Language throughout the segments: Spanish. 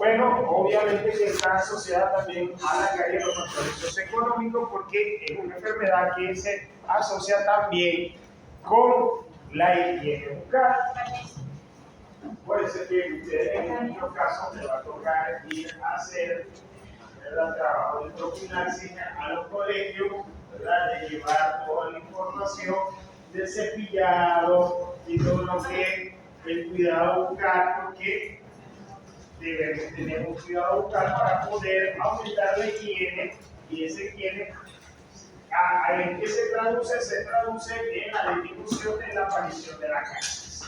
Bueno, obviamente que está asociada también a la caída de los factores socioeconómicos porque es una enfermedad que se asocia también con la higiene bucal. Puede ser que ustedes en muchos casos les va a tocar ir a hacer el trabajo de profilaxis a los colegios, ¿verdad? De llevar toda la información del cepillado y todo lo que es el cuidado bucal, porque debemos tener un cuidado bucal para poder aumentar la higiene, y esa higiene, ¿en qué se traduce? Se traduce en la disminución de la aparición de la caries.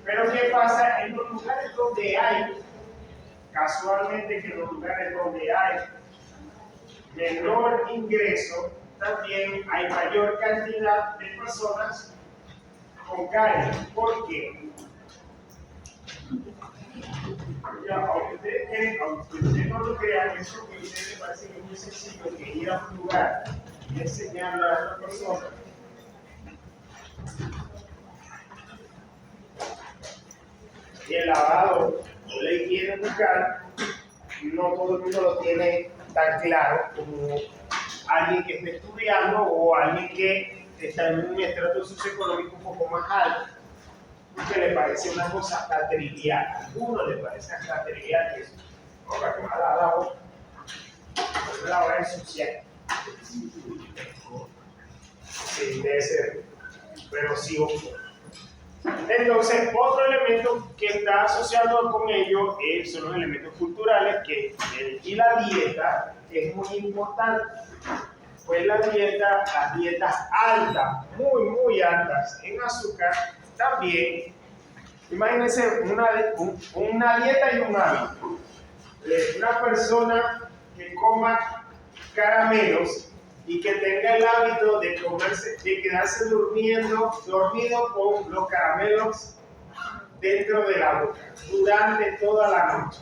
Pero ¿qué pasa en los lugares donde hay, casualmente que en los lugares donde hay menor ingreso, también hay mayor cantidad de personas con caries? ¿Por qué? Aunque ustedes no lo crean, eso que a ustedes les parece que es muy sencillo, que ir a un lugar y enseñarle a otra persona el lavado o la higiene bucal, no todo el mundo lo tiene tan claro como alguien que esté estudiando o alguien que está en un estrato socioeconómico un poco más alto, que le parece una cosa hasta trivial. A algunos le parece hasta trivial que es, oiga, que va la hora de ensuciar. Sí, debe ser, pero sí ocurre. Entonces, otro elemento que está asociado con ello son los elementos culturales y la dieta, que es muy importante. Pues las dietas altas, muy altas en azúcar, también, imagínense una dieta y un hábito. Una persona que coma caramelos y que tenga el hábito de quedarse dormido con los caramelos dentro de la boca durante toda la noche.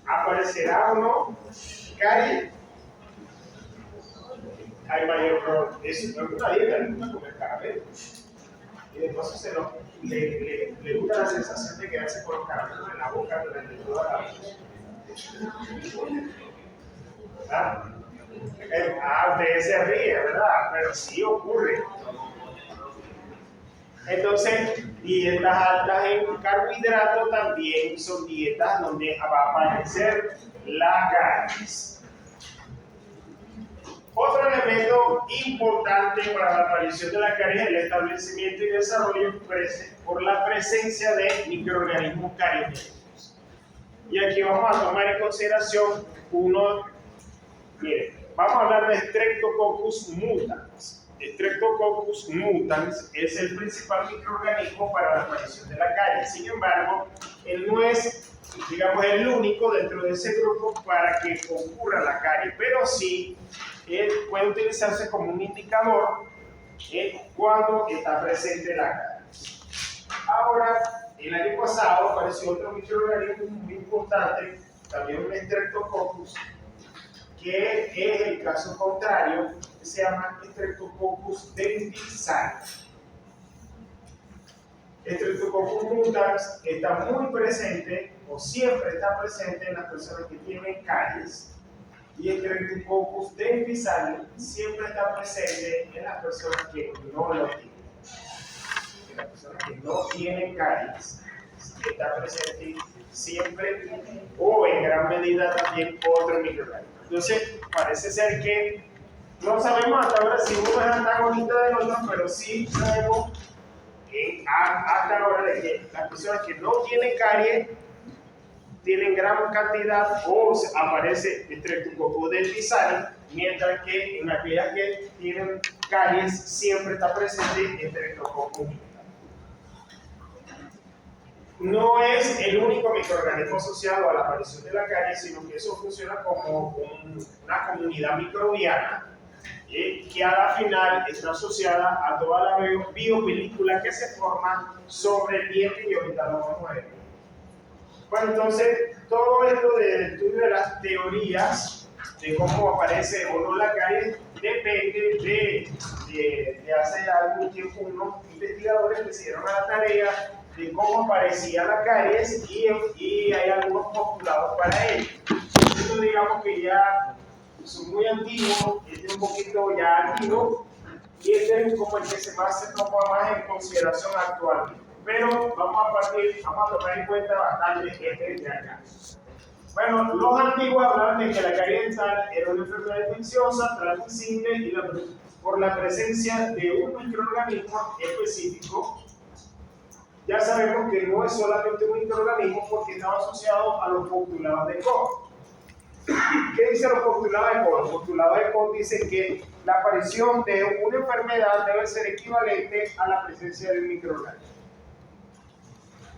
¿Aparecerá o no caries? Hay mayor problema. Es una dieta, le gusta comer caramelos. Y después le gusta la sensación de quedarse con los caramelos en la boca durante toda la noche. ¿Verdad? Ustedes se ríen, ¿verdad? Pero sí ocurre. Entonces, dietas altas en carbohidratos también son dietas donde va a aparecer la caries. Otro elemento importante para la aparición de la caries es el establecimiento y desarrollo por la presencia de microorganismos cariogénicos. Y aquí vamos a tomar en consideración miren, vamos a hablar de Streptococcus mutans. Streptococcus mutans es el principal microorganismo para la aparición de la caries. Sin embargo, él no es, digamos, el único dentro de ese grupo para que ocurra la caries, pero sí puede utilizarse como un indicador cuando está presente la caries. Ahora, el año pasado apareció otro microorganismo muy importante, también un Streptococcus, que es el caso contrario, que se llama Streptococcus dentisae. Streptococcus mutans está muy presente, o siempre está presente en las personas que tienen caries, y el Streptococcus dentisae siempre está presente en las personas que no lo tienen. En las personas que no tienen caries, está presente siempre, o en gran medida también, otro microorganismo. Entonces, parece ser que no sabemos hasta ahora si uno es antagonista del otro, pero sí sabemos hasta ahora de que las personas que no tienen caries tienen gran cantidad o aparece Streptococcus dentisae, mientras que en aquellas que tienen caries siempre está presente Streptococcus mutans. No es el único microorganismo asociado a la aparición de la caries, sino que eso funciona como una comunidad microbiana que a la final está asociada a toda la biopelícula que se forma sobre el diente, y ahorita lo vamos a ver. Bueno, entonces, todo esto del estudio de las teorías de cómo aparece o no la caries depende de hace algún tiempo unos investigadores que se dieron a la tarea de cómo aparecía la caries, y hay algunos para ello. Esto digamos que ya son muy antiguos, este es un poquito ya antiguo, y este es como el que se toma más en consideración actualmente. Pero vamos a tomar en cuenta bastante este de acá. Bueno, los antiguos hablaban de que la carie dental era una enfermedad infecciosa, transmisible y por la presencia de un microorganismo específico. Ya sabemos que no es solamente un microorganismo porque estaba asociado a los postulados de Koch. ¿Qué dicen los postulados de Koch? Los postulados de Koch dicen que la aparición de una enfermedad debe ser equivalente a la presencia de un microorganismo.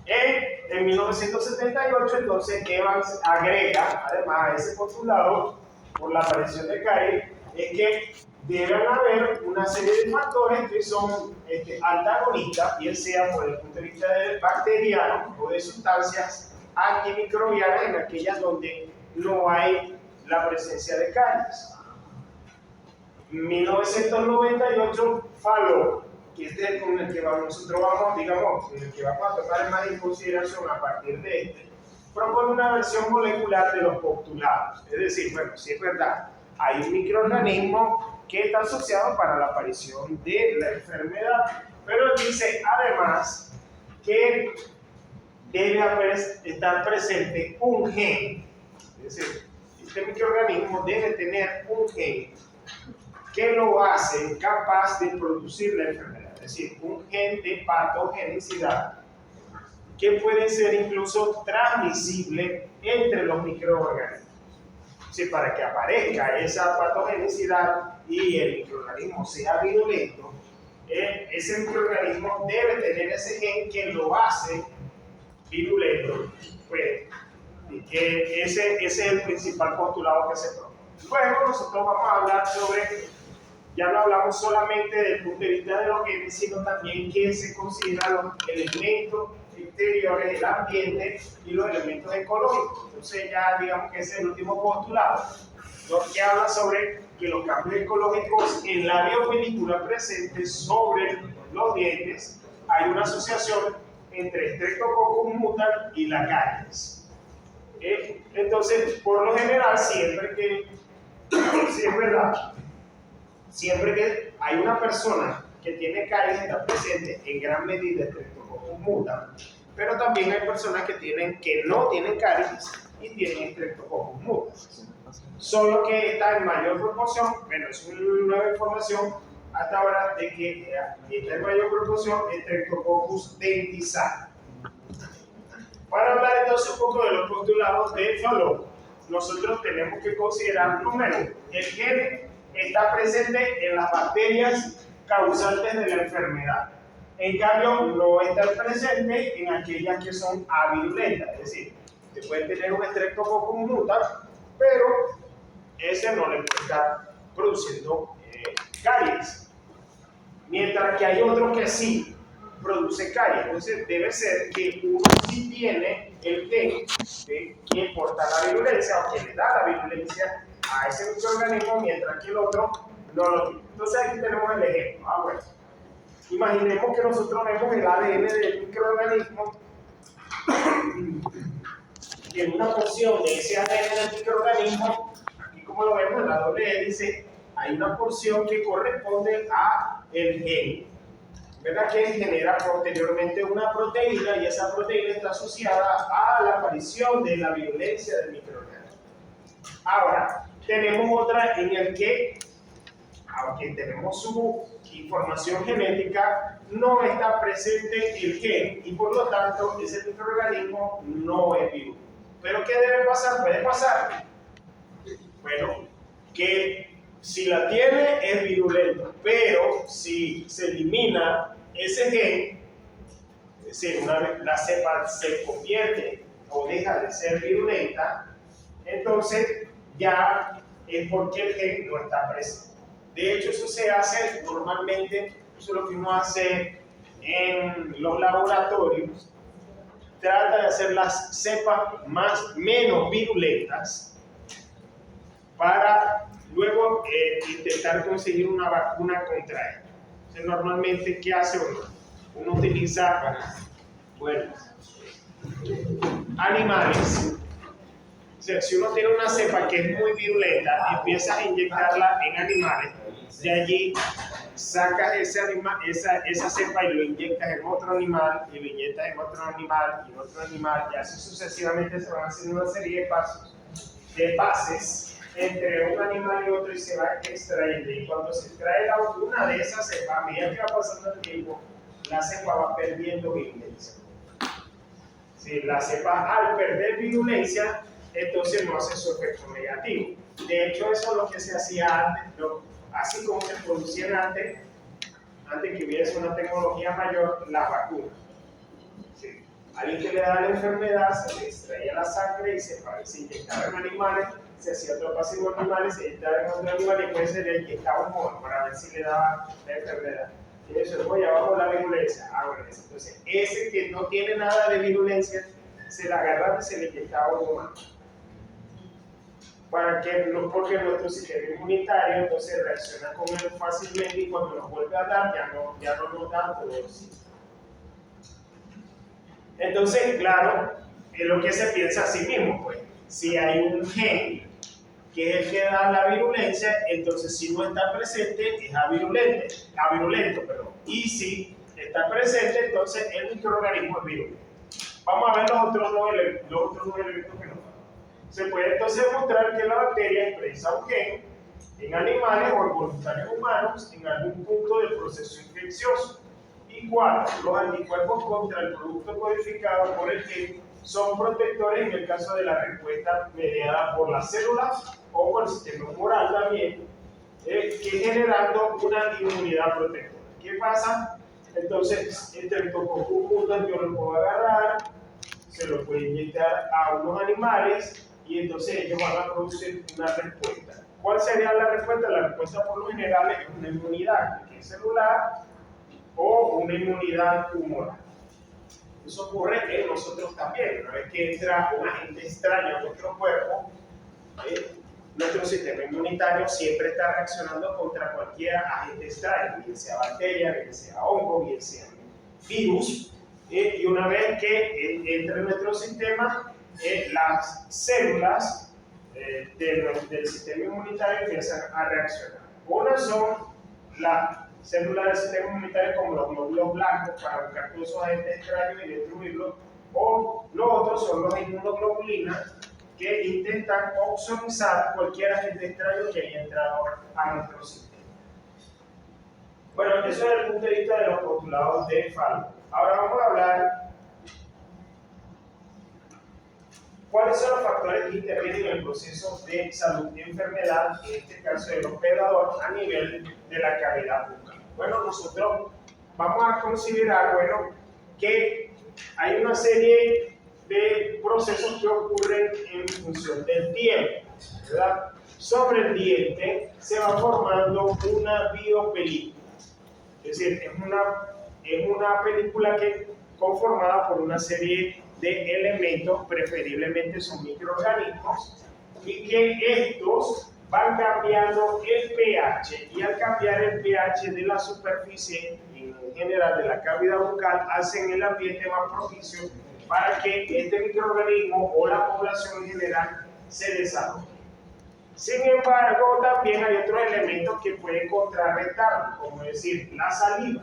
En 1978, entonces, Evans agrega, además a ese postulado, por la aparición de caries, es que deben haber una serie de factores que son antagonistas, bien sea por el punto de vista bacteriano o de sustancias antimicrobianas en aquellas donde no hay la presencia de caries. 1998, Fallot, que este es con el que nosotros vamos, digamos, el que vamos a tomar más en consideración a partir de este, propone una versión molecular de los postulados. Es decir, bueno, sí es verdad, hay un microorganismo que está asociado para la aparición de la enfermedad, pero dice además que debe estar presente un gen. Es decir, este microorganismo debe tener un gen que lo hace capaz de producir la enfermedad, es decir, un gen de patogenicidad que puede ser incluso transmisible entre los microorganismos. Sí, para que aparezca esa patogenicidad y el microorganismo sea virulento, ese microorganismo debe tener ese gen que lo hace virulento. Pues, y que ese es el principal postulado que se propone. Luego nosotros vamos a hablar sobre, ya no hablamos solamente desde el punto de vista de los genes, sino también que se consideran los elementos exteriores del ambiente y los elementos ecológicos. Entonces ya digamos que ese es el último postulado, que habla sobre que los cambios ecológicos en la biopelícula presente sobre los dientes hay una asociación entre Streptococcus mutans y la caries. Entonces, por lo general, siempre que, si es verdad, siempre que hay una persona que tiene caries, está presente en gran medida Streptococcus mutans, pero también hay personas que no tienen caries y tienen Streptococcus mutans. Solo que está en mayor proporción, bueno, es una nueva información hasta ahora de que está en mayor proporción Streptococcus denticeae. Para hablar entonces un poco de los postulados de Fallot, nosotros tenemos que considerar primero, el gen está presente en las bacterias causantes de la enfermedad. En cambio, no está presente en aquellas que son avirulentas, es decir, se puede tener un Streptococcus mutans, pero ese no le puede estar produciendo caries. Mientras que hay otro que sí produce caries. Entonces debe ser que uno sí tiene el gen que porta la virulencia o que le da la virulencia a ese microorganismo, mientras que el otro no lo tiene. Entonces aquí tenemos el ejemplo. Bueno, imaginemos que nosotros vemos el ADN del microorganismo y en una porción de ese ADN del microorganismo, aquí como lo vemos en la doble hélice, hay una porción que corresponde a el gen, ¿verdad? Que genera posteriormente una proteína y esa proteína está asociada a la aparición de la virulencia del microorganismo. Ahora, tenemos otra en el que, aunque tenemos su información genética, no está presente el gen y por lo tanto ese microorganismo no es vivo. ¿Pero qué debe pasar? Puede pasar, bueno, que si la tiene es virulento, pero si se elimina ese gen, es decir, una vez la cepa se convierte o deja de ser virulenta, entonces ya es porque el gen no está presente. De hecho, eso se hace normalmente, eso es lo que uno hace en los laboratorios, trata de hacer las cepas menos virulentas para luego intentar conseguir una vacuna contra ella. Entonces, normalmente, ¿qué hace uno? Uno utiliza, bueno, animales O sea, si uno tiene una cepa que es muy virulenta y empiezas a inyectarla en animales, de allí sacas esa cepa y lo inyectas en otro animal, y lo inyectas en otro animal, y en otro animal, y así sucesivamente se van haciendo una serie de pasos, de bases entre un animal y otro, y se va extrayendo. Y cuando se extrae una de esas cepas, a medida que va pasando el tiempo, la cepa va perdiendo virulencia. Si la cepa al perder virulencia, entonces no hace su efecto negativo. De hecho, eso es lo que se hacía antes, así como se producían antes que hubiese una tecnología mayor, las vacunas. ¿Sí? Alguien que le daba la enfermedad, se le extraía la sangre y se inyectaba en animales, se hacía otro pasivo en animales, se inyectaba en otro animal y después se le inyectaba un mono para ver si le daba la enfermedad. Y eso es, voy abajo la virulencia. Entonces, ese que no tiene nada de virulencia, se la agarraba y se le inyectaba un humano. Porque nuestro sistema inmunitario entonces reacciona con él fácilmente y cuando nos vuelve a dar ya no nos da todo eso. Entonces, claro, es lo que se piensa a sí mismo, pues, si hay un gen que es el que da la virulencia, entonces si no está presente es avirulento. Y si está presente, entonces el microorganismo es virulento. Vamos a ver los otros dos elementos que nos dan. Se puede entonces demostrar que la bacteria expresa un gen en animales o en voluntarios humanos en algún punto del proceso infeccioso. Y 4. Los anticuerpos contra el producto codificado por el gen son protectores en el caso de la respuesta mediada por las células o por el sistema humoral también, que generando una inmunidad protectora. ¿Qué pasa? Entonces, entre estos conjuntos yo lo puedo agarrar, se lo puedo inyectar a unos animales y entonces ellos van a producir una respuesta. ¿Cuál sería la respuesta? La respuesta por lo general es una inmunidad que es celular o una inmunidad humoral. Eso ocurre en nosotros también. Una vez que entra un agente extraño a nuestro cuerpo, nuestro sistema inmunitario siempre está reaccionando contra cualquier agente extraño, bien sea bacteria, bien sea hongo, bien sea virus. Y una vez que entre en nuestro sistema, las células del sistema inmunitario empiezan a reaccionar. Unas son las células del sistema inmunitario como los glóbulos blancos para buscar todos esos agentes extraños y destruirlos, o los otros son los inmunoglobulinas que intentan opsonizar cualquier agente extraño que haya entrado a nuestro sistema. Bueno, eso es el punto de vista de los postulados de Falco. Ahora vamos a hablar cuáles son los factores que intervienen en el proceso de salud y enfermedad, en este caso del hospedador, a nivel de la cavidad bucal. Bueno, nosotros vamos a considerar, que hay una serie de procesos que ocurren en función del tiempo, ¿verdad? Sobre el diente se va formando una biopelícula, es decir, es una película conformada por una serie de elementos, preferiblemente son microorganismos, y que estos van cambiando el pH, y al cambiar el pH de la superficie, en general de la cavidad bucal, hacen el ambiente más propicio para que este microorganismo o la población en general se desarrolle. Sin embargo, también hay otros elementos que pueden contrarrestarlo, como decir la saliva,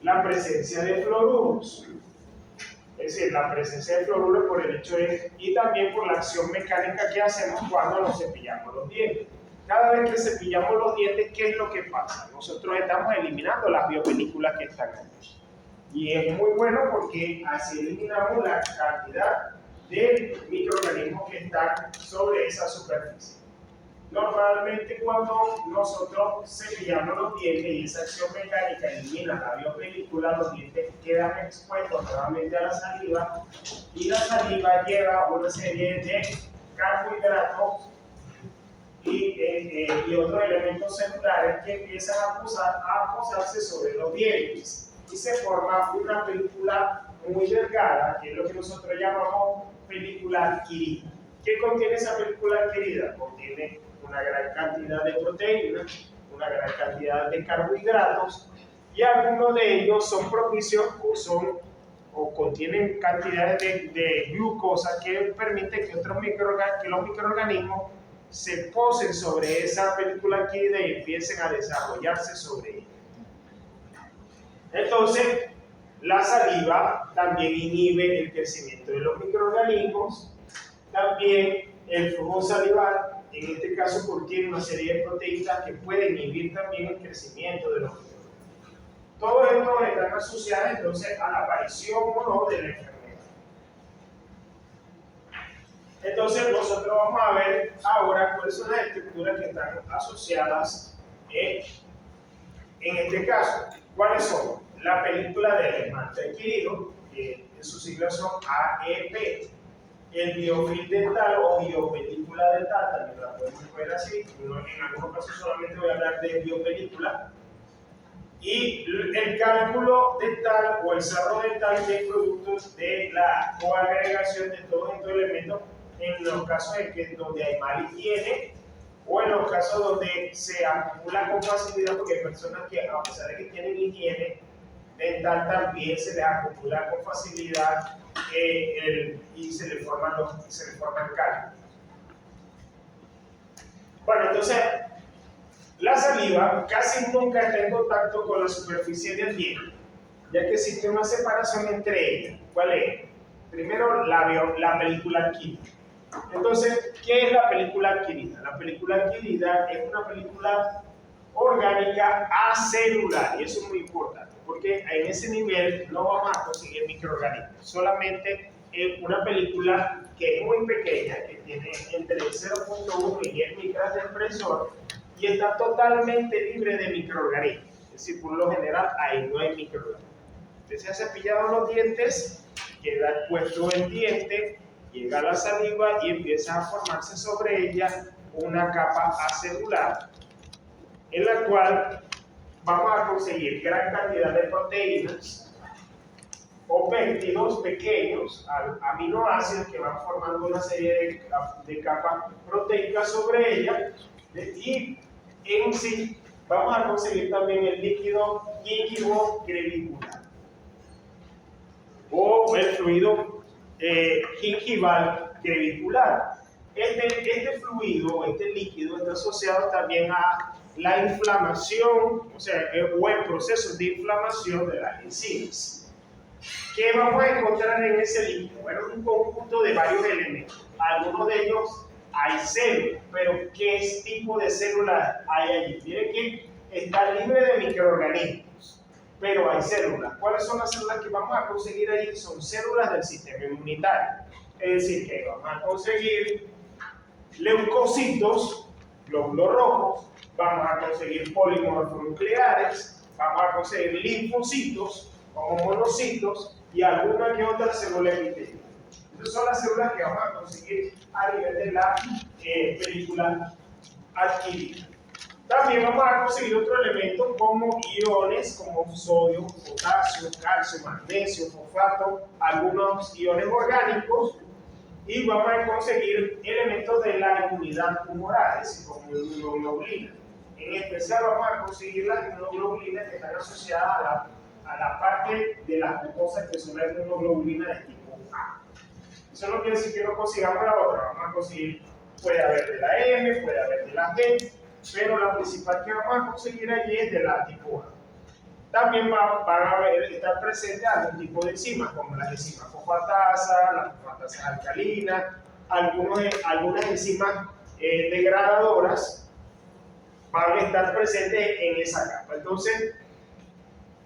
la presencia de fluoruros, es decir, la presencia de fluoruros por el hecho de, y también por la acción mecánica que hacemos cuando nos cepillamos los dientes. Cada vez que cepillamos los dientes, ¿qué es lo que pasa? Nosotros estamos eliminando las biopelículas que están ahí. Y es muy bueno porque así eliminamos la cantidad de microorganismos que están sobre esa superficie. Normalmente cuando nosotros cepillamos los dientes y esa acción mecánica elimina la biopelícula, los dientes quedan expuestos nuevamente a la saliva y la saliva lleva una serie de carbohidratos y otros elementos celulares que empiezan a posarse sobre los dientes y se forma una película muy delgada, que es lo que nosotros llamamos película adquirida. ¿Qué contiene esa película adquirida? Contiene una gran cantidad de proteínas, una gran cantidad de carbohidratos, y algunos de ellos son propicios o contienen cantidades de glucosa que permiten que los microorganismos se posen sobre esa película adquirida y empiecen a desarrollarse sobre ella. Entonces, la saliva también inhibe el crecimiento de los microorganismos. También el flujo salival, en este caso, contiene una serie de proteínas que pueden inhibir también el crecimiento de los microorganismos. Todos estos están asociados entonces a la aparición o no de la enfermedad. Entonces, nosotros vamos a ver ahora cuáles son las estructuras que están asociadas en este caso. ¿Cuáles son? La película del esmalte adquirido, que en sus siglas son AEP, el biofilm dental o biopelícula dental, también la podemos ver así, en algunos casos solamente voy a hablar de biopelícula, y el cálculo dental o el sarro dental, que es producto de la coagregación de todos estos elementos en los casos en que donde hay mala higiene o en los casos donde se acumula con facilidad, porque hay personas que a pesar de que tienen higiene dental también se les acumula con facilidad y se le forman cálculos. Bueno, entonces la saliva casi nunca está en contacto con la superficie del diente, ya que existe una separación entre ellas. ¿Cuál es? Primero, la película adquirida. Entonces, ¿qué es la película adquirida? La película adquirida es una película orgánica acelular, y eso es muy importante, porque en ese nivel no vamos a conseguir microorganismos, solamente una película que es muy pequeña, que tiene entre 0.1 y 10 micras de espesor, y está totalmente libre de microorganismos. Es decir, por lo general ahí no hay microorganismos. Usted se ha cepillado los dientes, queda puesto el diente, llega la saliva y empieza a formarse sobre ella una capa acelular, en la cual vamos a conseguir gran cantidad de proteínas o péptidos pequeños, aminoácidos, que van formando una serie de capas proteicas sobre ella, y en sí vamos a conseguir también el líquido gingivo-crevicular o el fluido gingival crevicular. Este fluido, este líquido, está asociado también a la inflamación, o sea, o el proceso de inflamación de las enzimas. ¿Qué vamos a encontrar en ese líquido? Bueno, un conjunto de varios elementos. Algunos de ellos hay células, pero ¿qué tipo de células hay allí? Miren que está libre de microorganismos, pero hay células. ¿Cuáles son las células que vamos a conseguir allí? Son células del sistema inmunitario. Es decir, que vamos a conseguir leucocitos, glóbulos rojos, vamos a conseguir polimorfonucleares, vamos a conseguir linfocitos, como monocitos, y alguna que otra célula epitelial. Esas son las células que vamos a conseguir a nivel de la película adquirida. También vamos a conseguir otros elementos como iones, como sodio, potasio, calcio, magnesio, fosfato, algunos iones orgánicos, y vamos a conseguir elementos de la inmunidad tumoral, es decir, como inmunoglobulina. En especial vamos a conseguir las inmunoglobulinas que están asociadas a la parte de las mucosas que son las inmunoglobulinas de tipo A. Eso no quiere decir que no consigamos la otra, vamos a conseguir, puede haber de la M, puede haber de la G, pero la principal que vamos a conseguir allí es de la tipo A. También van a estar presentes algún tipo de enzimas, como las enzimas fosfatasa, las fosfatasas alcalinas, algunas enzimas degradadoras van a estar presentes en esa capa. Entonces,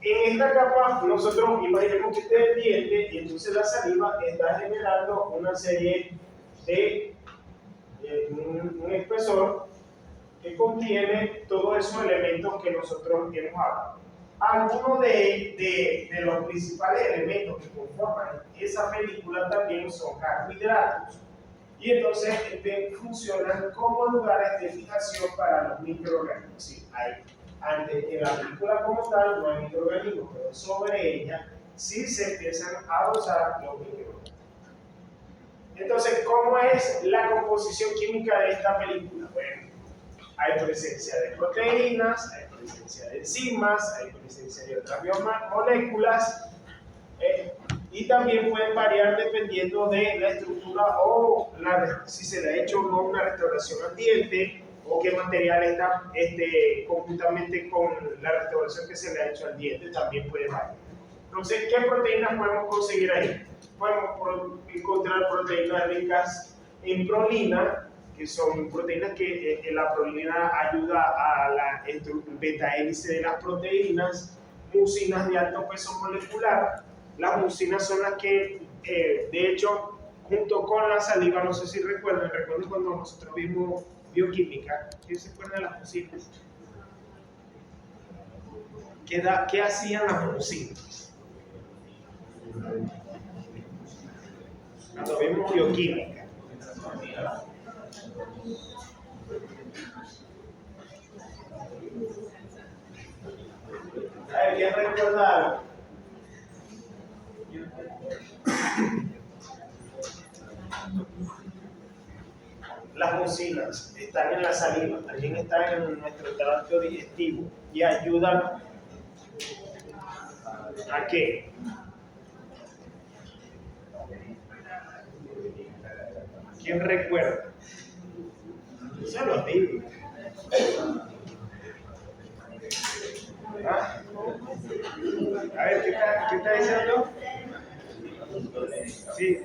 en esta capa, nosotros imaginemos que este es el diente y entonces la saliva está generando una serie de un espesor que contiene todos esos elementos que nosotros hemos hablado. Algunos de los principales elementos que conforman esa película también son carbohidratos, y entonces funcionan como lugares de fijación para los microorganismos. Sí, en la película como tal no hay microorganismos, pero sobre ella sí se empiezan a dosar los microorganismos. Entonces, ¿cómo es la composición química de esta película? Bueno, hay presencia de proteínas, hay presencia de enzimas, hay presencia de otras biomoléculas, y también pueden variar dependiendo de la estructura o si se le ha hecho o no una restauración al diente o qué material está conjuntamente con la restauración que se le ha hecho al diente, también puede variar. Entonces, ¿qué proteínas podemos conseguir ahí? Podemos encontrar proteínas ricas en prolina, que son proteínas que la prolina ayuda a la beta-hélice de las proteínas, mucinas de alto peso molecular. Las mucinas son las que, de hecho, junto con la saliva, no sé si recuerdan cuando nosotros vimos bioquímica, ¿quién se acuerda de las mucinas? ¿Qué hacían las mucinas? Cuando vimos bioquímica. A ver, ¿quién recuerda algo? Las mucinas están en la saliva, también están en nuestro tracto digestivo y ayudan ¿a qué? ¿Quién recuerda? Se los digo. ¿Ah? A ver, ¿qué está diciendo? Sí.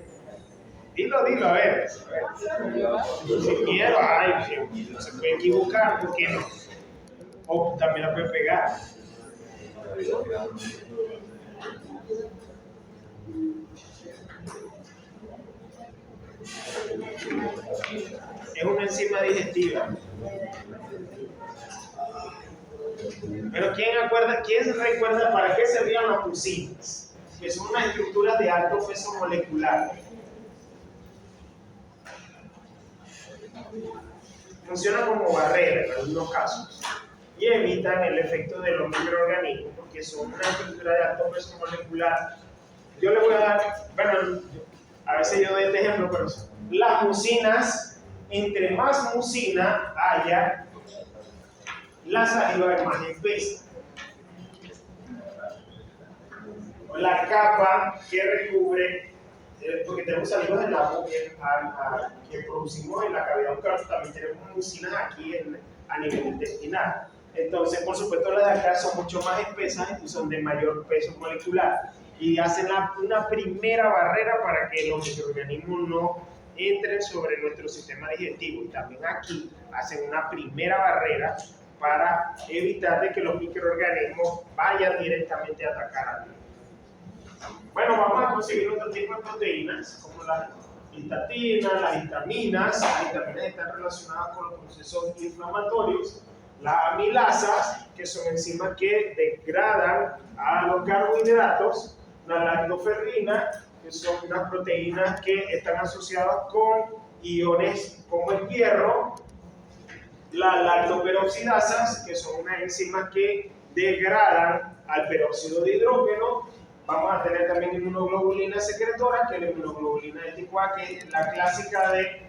Dilo, a ver. Sin miedo, no se puede equivocar, ¿por qué no? O también la puede pegar. Es una enzima digestiva. Pero ¿quién recuerda para qué servían las mucinas? Que son unas estructuras de alto peso molecular. Funcionan como barrera en algunos casos y evitan el efecto de los microorganismos porque son una estructura de alto peso molecular. Yo le voy a dar, bueno, a veces yo doy este ejemplo, pero las mucinas, entre más mucina haya, la saliva es más espesa. La capa que recubre, porque tenemos salivas en la boca que producimos en la cavidad bucal, también tenemos mucinas aquí a nivel intestinal. Entonces, por supuesto, las de acá son mucho más espesas y son de mayor peso molecular y hacen una primera barrera para que los microorganismos no entren sobre nuestro sistema digestivo. Y también aquí hacen una primera barrera para evitar de que los microorganismos vayan directamente a atacar al niño. Bueno, vamos a conseguir otro tipo de proteínas, como las histatinas, las hitaminas. Las hitaminas están relacionadas con los procesos inflamatorios. Las amilasas, que son enzimas que degradan a los carbohidratos. La lactoferrina, que son unas proteínas que están asociadas con iones como el hierro. Las lactoperoxidasas, que son unas enzimas que degradan al peróxido de hidrógeno. Vamos a tener también inmunoglobulina secretora, que es la inmunoglobulina de tipo A, que es la clásica de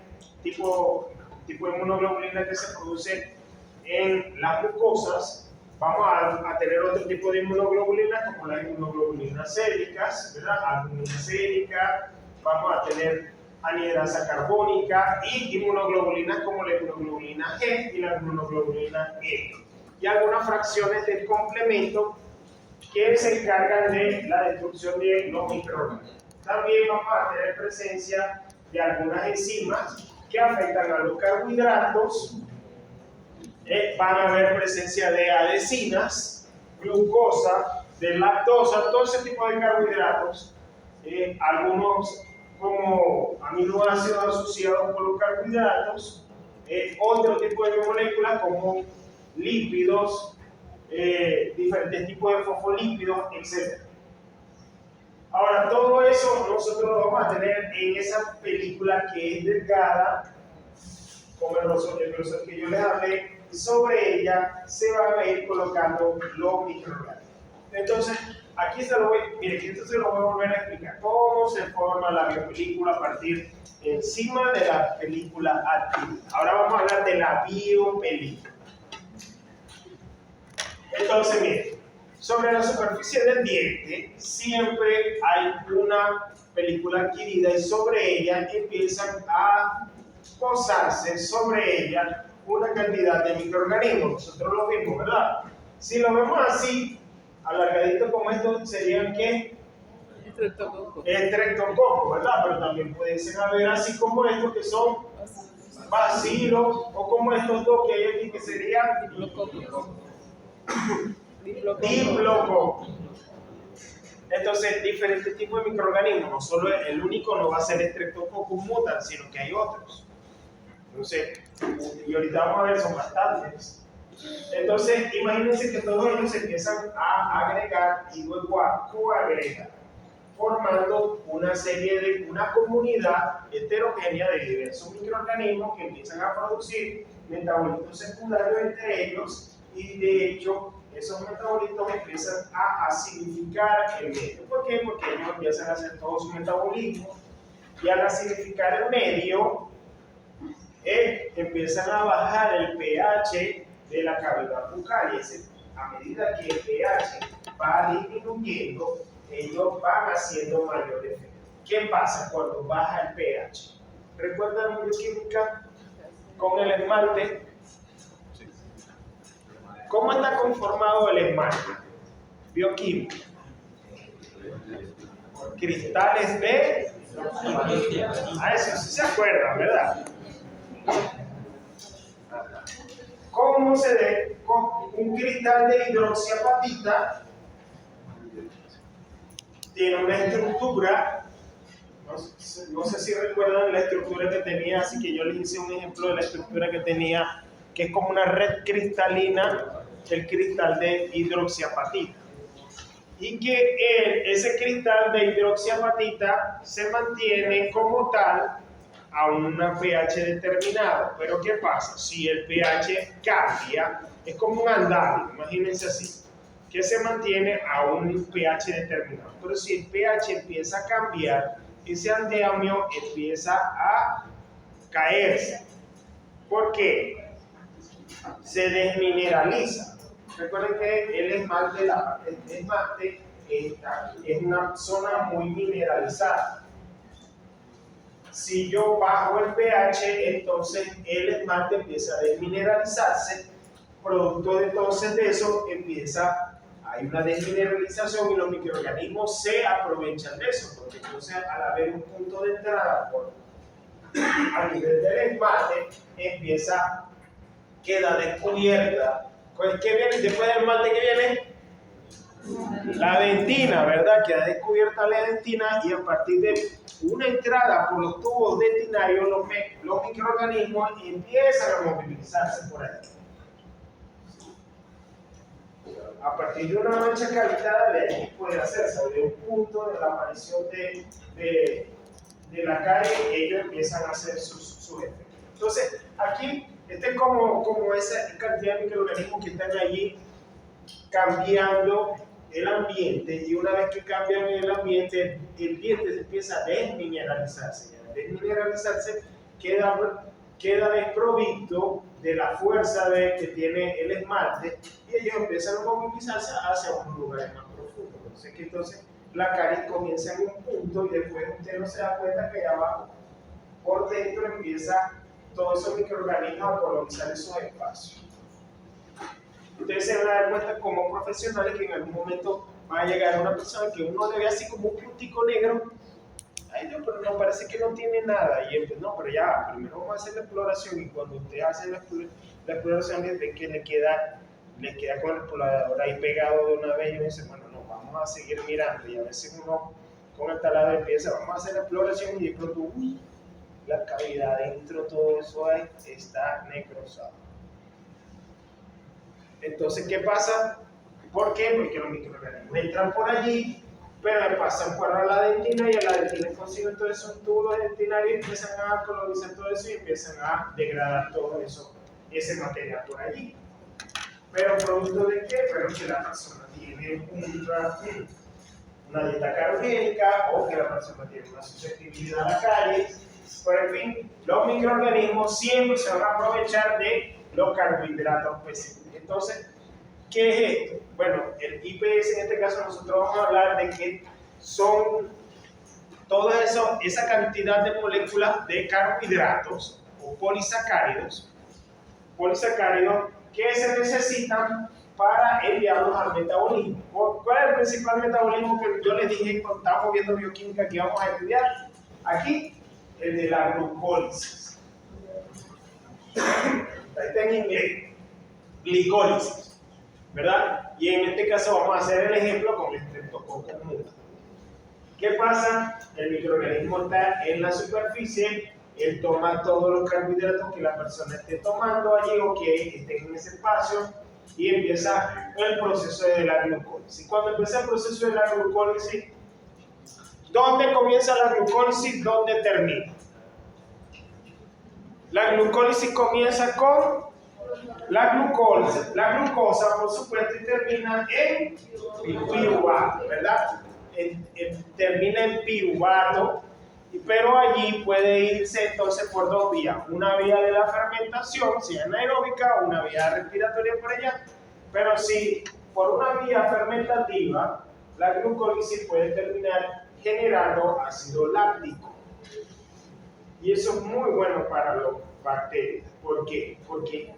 tipo inmunoglobulina que se produce en las mucosas. Vamos a tener otro tipo de inmunoglobulinas, como las inmunoglobulinas séricas, ¿verdad? Albumina sérica, vamos a tener anhidrasa carbónica y inmunoglobulinas como la inmunoglobulina G y la inmunoglobulina E. Y algunas fracciones del complemento que se encargan de la destrucción de los microorganismos. También vamos a tener presencia de algunas enzimas que afectan a los carbohidratos. Van a haber presencia de adhesinas, glucosa, de lactosa, todo ese tipo de carbohidratos. Algunos como aminoácidos asociados con los carbohidratos. Otro tipo de moléculas como lípidos, diferentes tipos de fosfolípidos, etc. Ahora, todo eso nosotros lo vamos a tener en esa película que es delgada, como el grosor que yo les hablé, y sobre ella se van a ir colocando los microorganismos. Entonces, aquí se lo voy a volver a explicar cómo se forma la biopelícula a partir encima de la película activa. Ahora vamos a hablar de la biopelícula. Entonces, miren, Sobre la superficie del diente siempre hay una película adquirida y sobre ella empiezan a posarse sobre ella una cantidad de microorganismos. Nosotros lo vimos, ¿verdad? Si lo vemos así, alargadito como esto, serían ¿qué? Estreptococos, ¿verdad? Pero también pueden ser a ver así como estos que son bacilos, o como estos dos que hay aquí que serían diplococos. Entonces, diferentes tipos de microorganismos, no solo el único no va a ser Streptococcus mutans, sino que hay otros. Entonces, y ahorita vamos a ver, son bastantes. Entonces, imagínense que todos ellos se empiezan a agregar y luego a coagregar, formando una comunidad heterogénea de diversos microorganismos que empiezan a producir metabolitos secundarios entre ellos, y de hecho esos metabolitos empiezan a acidificar el medio. ¿Por qué? Porque ellos empiezan a hacer todo su metabolismo, y al acidificar el medio empiezan a bajar el pH de la cavidad bucal, y a medida que el pH va disminuyendo, ellos van haciendo mayor efecto. ¿Qué pasa cuando baja el pH? ¿Recuerdan la bioquímica con el esmalte? ¿Cómo está conformado el esmalte? Bioquímica. Cristales de... A eso sí se acuerdan, ¿verdad? ¿Cómo se ve? Con un cristal de hidroxiapatita tiene una estructura, no sé si recuerdan la estructura que tenía, así que yo les hice un ejemplo de la estructura que tenía, que es como una red cristalina, el cristal de hidroxiapatita. Y que ese cristal de hidroxiapatita se mantiene como tal a un pH determinado. Pero ¿qué pasa? Si el pH cambia, es como un andamio, imagínense así, que se mantiene a un pH determinado. Pero si el pH empieza a cambiar, ese andamio empieza a caerse. ¿Por qué? Se desmineraliza. Recuerden que el esmalte es una zona muy mineralizada. Si yo bajo el pH, entonces el esmalte empieza a desmineralizarse. Producto entonces de eso hay una desmineralización, y los microorganismos se aprovechan de eso, porque entonces al haber un punto de entrada a nivel del esmalte, queda descubierta. ¿Qué viene después del esmalte? ¿Qué viene? La dentina, ¿verdad? Queda descubierta la dentina, y a partir de una entrada por los tubos dentinarios, los microorganismos empiezan a movilizarse por ahí. A partir de una mancha cavitada, de ahí puede hacerse, de un punto de la aparición de la carie, ellos empiezan a hacer sus efectos. Entonces, aquí, es como esa cantidad de microorganismos que están allí cambiando el ambiente, y una vez que cambian el ambiente, el diente se empieza a desmineralizarse. Y al desmineralizarse queda desprovisto de la fuerza que tiene el esmalte, y ellos empiezan a movilizarse hacia un lugar más profundo. Entonces la caries comienza en un punto, y después usted no se da cuenta que allá abajo, por dentro, empieza todos esos microorganismos a colonizar esos espacios. Ustedes se van a dar cuenta como profesionales que en algún momento va a llegar una persona que uno le ve así como un puntico negro. Ay Dios, pero no, parece que no tiene nada. Y no, pero ya, primero vamos a hacer la exploración, y cuando usted hace la exploración, ve que le queda con el explorador ahí pegado de una vez, y uno dice, bueno, no, vamos a seguir mirando. Y a veces uno con el taladro empieza, vamos a hacer la exploración, y de pronto, uy, la cavidad dentro, todo eso ahí está necrosado. Entonces, ¿qué pasa? ¿Por qué? Porque los microorganismos entran por allí, pero pasan por la dentina, y a la dentina consiguen todos esos tubos dentinarios, y empiezan a colonizar todo eso, y empiezan a degradar todo eso, ese material por allí. ¿Pero producto de qué? Pero que la persona tiene una dieta carogénica, o que la persona tiene una susceptibilidad a la caries. Por en fin, los microorganismos siempre se van a aprovechar de los carbohidratos específicos. Entonces, ¿Qué es esto? Bueno, el IPS en este caso nosotros vamos a hablar de que son toda esa cantidad de moléculas de carbohidratos o polisacáridos que se necesitan para enviarlos al metabolismo. ¿Cuál es el principal metabolismo que yo les dije cuando estábamos viendo bioquímica que íbamos a estudiar? Aquí, el de la glucólisis. Ahí está en inglés, glicólisis, ¿verdad? Y en este caso vamos a hacer el ejemplo con el estreptococcus mutans. ¿Qué pasa? El microorganismo está en la superficie, él toma todos los carbohidratos que la persona esté tomando allí o que estén en ese espacio y empieza el proceso de la glucólisis. Cuando empieza el proceso de la glucólisis, ¿dónde comienza la glucólisis? ¿Dónde termina? La glucólisis comienza con la glucosa, por supuesto, y termina en piruvato, ¿verdad? Termina en piruvato, pero allí puede irse entonces por dos vías, una vía de la fermentación, si es anaeróbica, una vía respiratoria por allá, pero si por una vía fermentativa, la glucólisis puede terminar generando ácido láctico. Y eso es muy bueno para las bacterias. ¿Por qué? Porque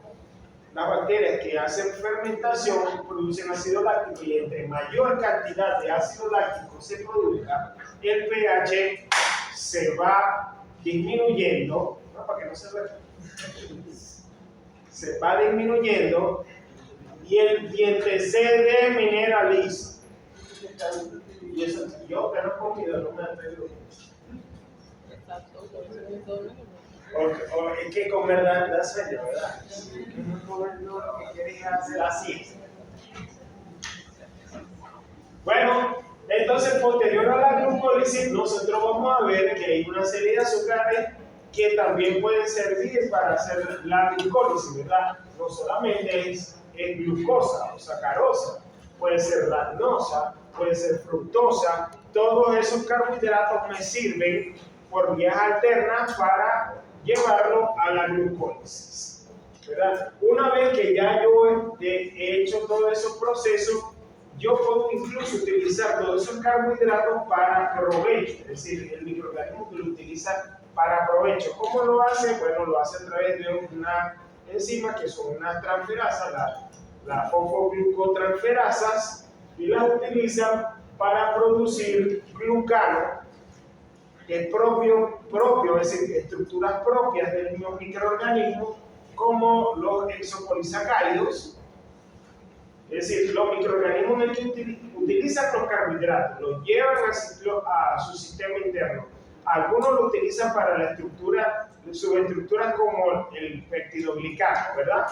las bacterias que hacen fermentación producen ácido láctico y entre mayor cantidad de ácido láctico se produzca, el pH se va disminuyendo, ¿no? Para que no se vea. Se va disminuyendo y el diente se demineraliza. Y eso, yo que no he comido, no me atrevo. O es que comer da sueño, ¿verdad? Lo que quieres hacer así. Bueno, entonces posterior a la glucólisis, nosotros vamos a ver que hay una serie de azúcares que también pueden servir para hacer la glucólisis, ¿verdad? No solamente es glucosa o sacarosa, puede ser lactosa, puede ser fructosa, todos esos carbohidratos me sirven por vías alternas para llevarlo a la glucólisis, ¿verdad? Una vez que ya yo he hecho todos esos procesos, yo puedo incluso utilizar todos esos carbohidratos para provecho, es decir, el microorganismo que lo utiliza para provecho. ¿Cómo lo hace? Bueno, lo hace a través de una enzima que son unas transferasas, las fosfoglucotransferasas, y las utilizan para producir glucano, que es propio, es decir, estructuras propias del mismo microorganismo, como los exopolisacáridos. Es decir, los microorganismos que utilizan los carbohidratos, los llevan a su sistema interno. Algunos lo utilizan para la estructura, subestructuras como el peptidoglicano, ¿verdad?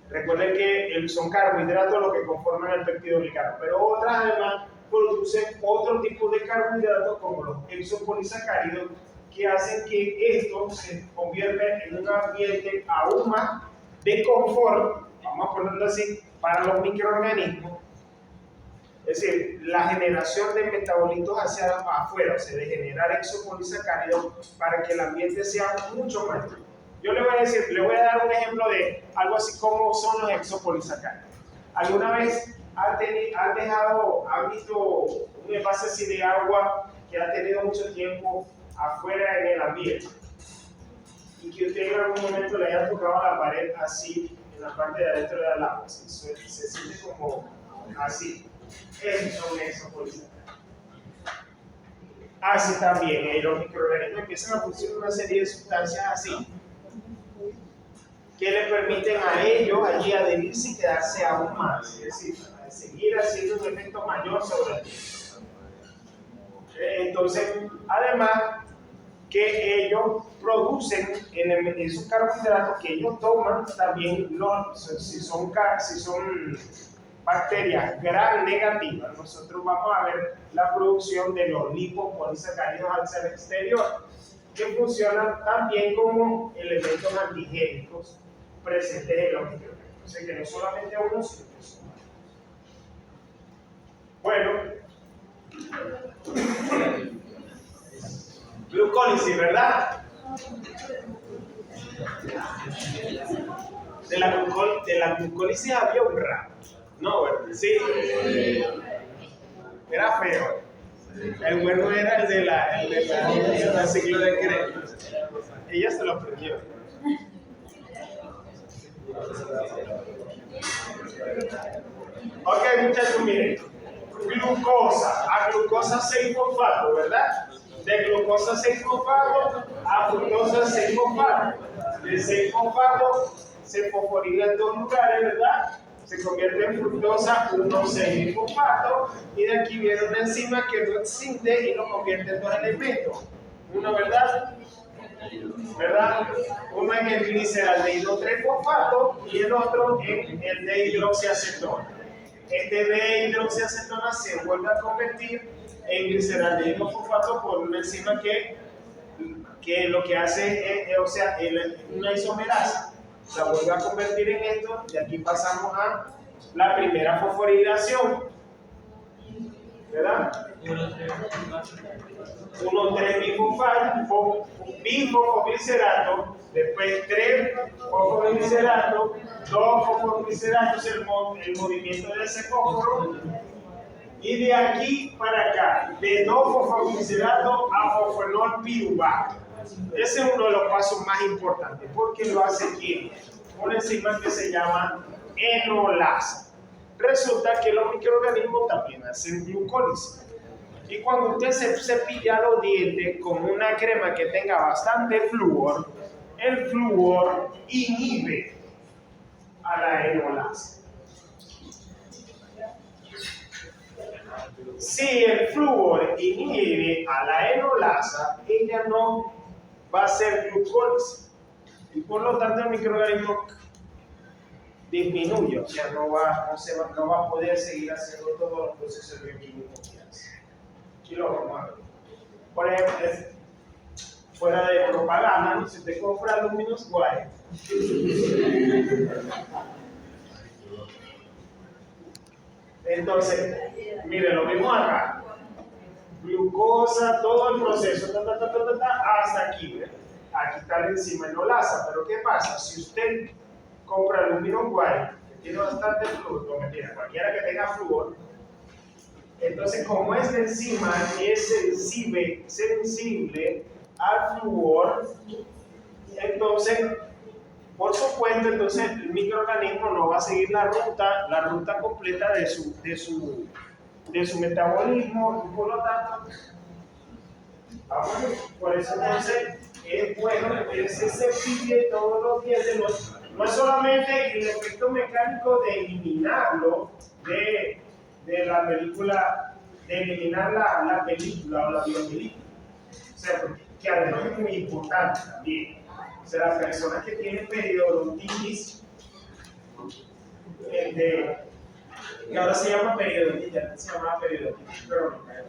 Recuerden que son carbohidratos los que conforman el peptidoglicano, pero otras además producen otro tipo de carbohidratos como los exopolisacáridos que hacen que esto se convierta en un ambiente aún más de confort, vamos a ponerlo así, para los microorganismos. Es decir, la generación de metabolitos hacia afuera, o sea, de generar exopolisacáridos para que el ambiente sea mucho mayor. Yo le voy a dar un ejemplo de algo así como son los exopolisacáridos. ¿Alguna vez han visto un envase así de agua que ha tenido mucho tiempo afuera en el ambiente? Y que usted en algún momento le haya tocado a la pared así, en la parte de adentro del agua, se siente como así. Esos son exopolisacáridos. Así también, los microorganismos empiezan a producir una serie de sustancias así, que le permiten a ellos allí adherirse y quedarse aún más, es decir, seguir haciendo un efecto mayor sobre el tiempo. Entonces, además que ellos producen en esos carbohidratos que ellos toman, también si son bacterias gram negativas, nosotros vamos a ver la producción de los lipopolisacáridos hacia el exterior, que funcionan también como elementos antigénicos presentes en los microorganismos. O sea que no solamente uno, sino que son varios. Bueno, glucólisis, ¿verdad? De la glucólisis había un rap. No, ¿verdad? Sí. Era feo. El bueno era el del ciclo de Krebs. Ella se lo aprendió. Ok, muchachos, miren. Glucosa. A glucosa 6-fosfato, ¿verdad? De glucosa 6-fosfato a fructosa 6-fosfato. De 6-fosfato se fosforila en dos lugares, ¿verdad? Se convierte en fructosa 1,6-fosfato y de aquí viene una enzima que lo excinde y lo convierte en dos elementos. Uno, ¿verdad? Uno en el gliceraldehído 3-fosfato y el otro en el dehidroxiacetona. Este dehidroxiacetona se vuelve a convertir en gliceraldehído fosfato por una enzima que lo que hace es, una isomerasa. La vuelve a convertir en esto y aquí pasamos a la primera fosforilación, ¿verdad? 1,3-bifosfoglicerato, después 3-fosfoglicerato, 2-fosfogliceratos, el movimiento de ese fósforo, y de aquí para acá, de 2-fosfoglicerato a fosfonol piruvato. Ese es uno de los pasos más importantes, porque lo hace aquí una enzima que se llama enolasa. Resulta que los microorganismos también hacen glucólisis. Y cuando usted se cepilla los dientes con una crema que tenga bastante flúor, el flúor inhibe a la enolasa. Si el flúor inhibe a la enolasa, ella no va a hacer glucólisis. Y por lo tanto el microorganismo disminuye, o sea, no va a poder seguir haciendo todos los procesos bioquímicos que hace. Aquí lo vamos a ver. Por ejemplo, fuera de propaganda, ¿no? Si usted compra Luminous White, entonces, mire, lo mismo acá. Glucosa, todo el proceso, hasta aquí, ¿ve? Aquí está la enzima enolasa, pero ¿qué pasa? Si usted compra Luminous White, que tiene bastante flúor, cualquiera que tenga flúor, entonces como esta enzima es sensible al flúor, entonces, por supuesto, entonces el microorganismo no va a seguir la ruta completa de su metabolismo, y por lo tanto, por eso entonces es bueno que se cepille todos los dientes. No es solamente el efecto mecánico de eliminarlo de la película, de eliminar la película o la biopelícula. O sea, que además es muy importante también. O sea, las personas que tienen periodontitis, que ahora se llama periodontitis, ya se llama periodontitis crónica,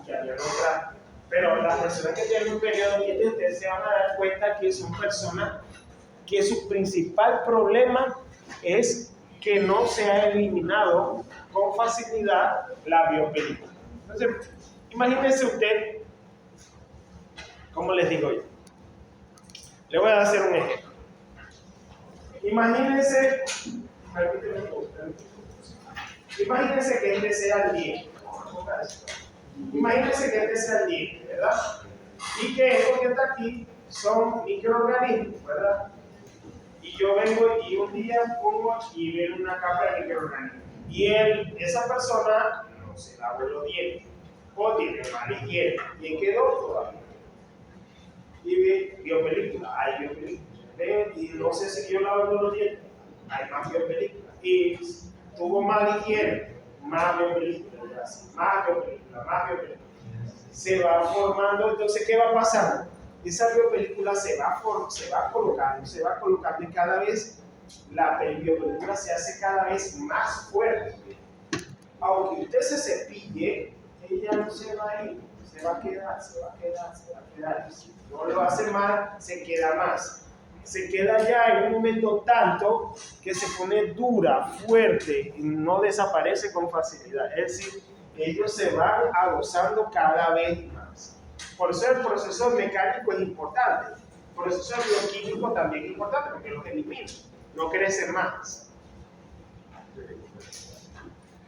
que había otra. Pero las personas que tienen un periodontitis, ustedes se van a dar cuenta que son personas que su principal problema es que no se ha eliminado con facilidad la biopelícula. Entonces, imagínense usted, ¿cómo les digo yo? Le voy a hacer un ejemplo. Imagínense que este sea el diente. Imagínense que este sea el diente, ¿verdad? Y que esto que está aquí son microorganismos, ¿verdad? Y yo vengo y un día pongo y veo una capa de microorganismos. Y esa persona no se lava los dientes, o tiene mala higiene, y quedó todavía. Y ve biopelícula, hay biopelícula. Y no sé si yo lavo los dientes, hay más biopelícula. Y tuvo mala higiene, más biopelícula, más biopelícula. Se va formando, entonces, ¿qué va pasando? Esa biopelícula se va colocando y cada vez la biopelícula se hace cada vez más fuerte. Aunque usted se cepille, ella no se va a ir, se va a quedar. No lo hace mal, se queda más. Se queda ya en un momento tanto que se pone dura, fuerte y no desaparece con facilidad. Es decir, ellos se van aguzando cada vez más. Por eso el proceso mecánico es importante. Por eso es bioquímico también importante, porque los elimina, no crece más.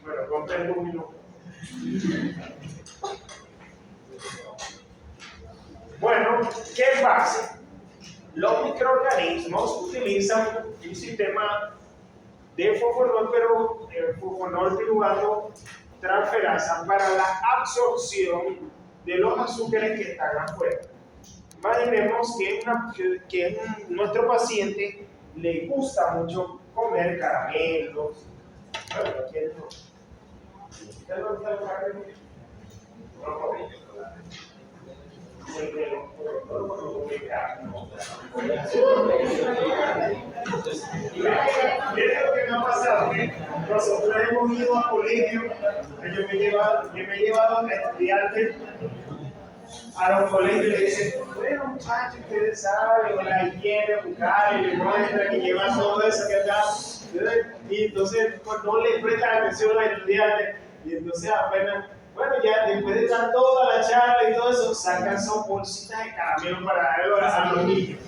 Bueno, comprendo un minuto. Bueno, ¿qué pasa? Los microorganismos utilizan un sistema de fosfonol piruvato transferasa para la absorción de los azúcares que están afuera. Imaginemos que nuestro paciente le gusta mucho comer caramelos. Miren lo que me ha pasado. Nosotros hemos ido a colegio, yo me he llevado a estudiantes a los colegios y le dicen, bueno muchachos, ustedes saben, la higiene bucal, y le muestran que llevan todo eso que acá, y entonces pues, no les prestan atención a los estudiantes, y entonces apenas, bueno, ya después de dar toda la charla y todo eso, sacan sus bolsitas de caramelo para darlo a los niños.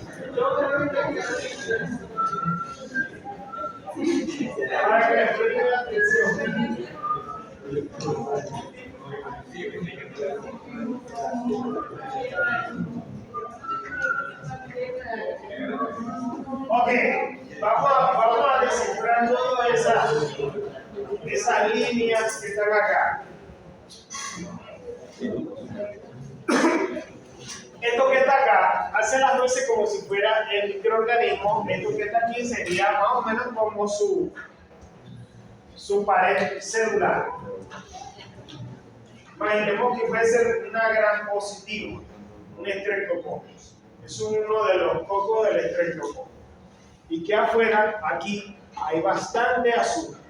Para que les presten atención. Ok, vamos a descifrar todas esas líneas que están acá. Esto que está acá hace las veces como si fuera el microorganismo. Esto que está aquí sería más o menos como su pared celular. Imaginemos que puede ser una gran positiva, un estreptococcus. Es uno de los cocos del estreptococcus. Y que afuera, aquí, hay bastante azúcar.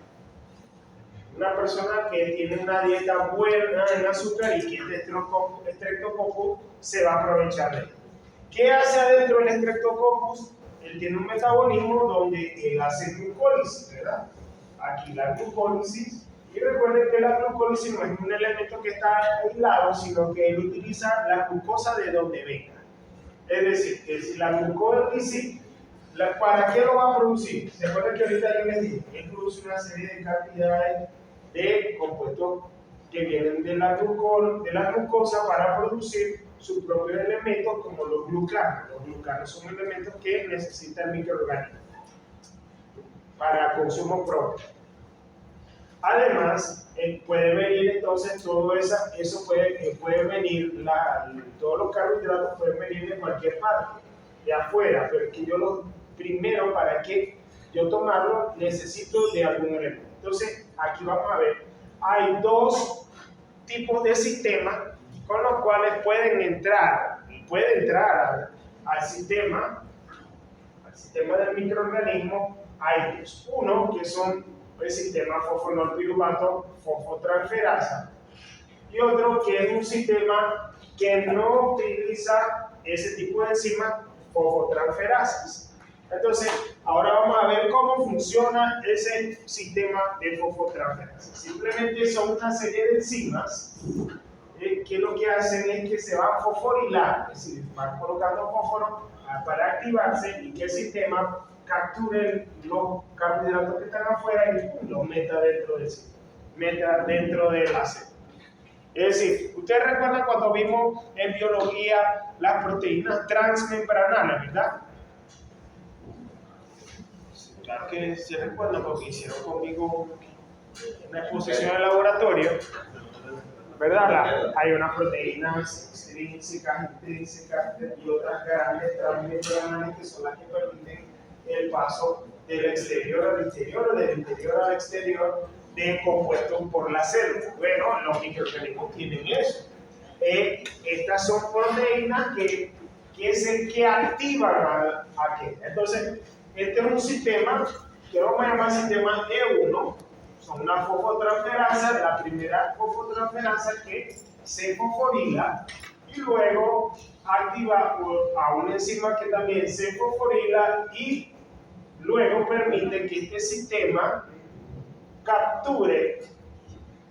Una persona que tiene una dieta buena en azúcar y que este estreptococcus se va a aprovechar de él. ¿Qué hace adentro el estreptococcus? Él tiene un metabolismo donde él hace glucólisis, ¿verdad? Aquí la glucólisis. Y recuerden que la glucólisis no es un elemento que está aislado, sino que él utiliza la glucosa de donde venga. Es decir, que si la glucólisis, ¿para qué lo va a producir? ¿Se acuerdan que ahorita yo les dije? Él produce una serie de cantidades de compuestos que vienen de la glucosa para producir sus propios elementos como los glucanos. Los glucanos son elementos que necesita el microorganismo para consumo propio. Además, puede venir entonces todo eso puede venir, todos los carbohidratos pueden venir de cualquier parte, de afuera, pero es que primero para que yo tomarlo necesito de algún elemento. Entonces, aquí vamos a ver, hay dos tipos de sistemas con los cuales puede entrar al sistema del microorganismo. Hay dos. Uno que son el sistema fosfonol piruvato fosfotransferasa y otro que es un sistema que no utiliza ese tipo de enzimas fosfotransferasas. Entonces, ahora vamos a ver cómo funciona ese sistema de fosfotransferasa. Simplemente son una serie de enzimas que lo que hacen es que se van fosforilando, es decir, van colocando fósforo para activarse y que el sistema capture los carbohidratos que están afuera y los meta dentro de la célula. Es decir, ustedes recuerdan cuando vimos en biología las proteínas transmembranales, ¿verdad? Claro que se recuerdan porque hicieron conmigo una exposición en el laboratorio, ¿verdad? Hay unas proteínas extrínsecas, intrínsecas y otras grandes transmembranales que son las que permiten el paso del exterior al interior o del interior al exterior de compuestos por la célula. Bueno, los microorganismos tienen eso. Estas son proteínas que activan aquella. Entonces, este es un sistema que vamos a llamar sistema E1. Son una fosfotransferasa, la primera fosfotransferasa que se fosforila y luego activa a una enzima que también se fosforila y luego permite que este sistema capture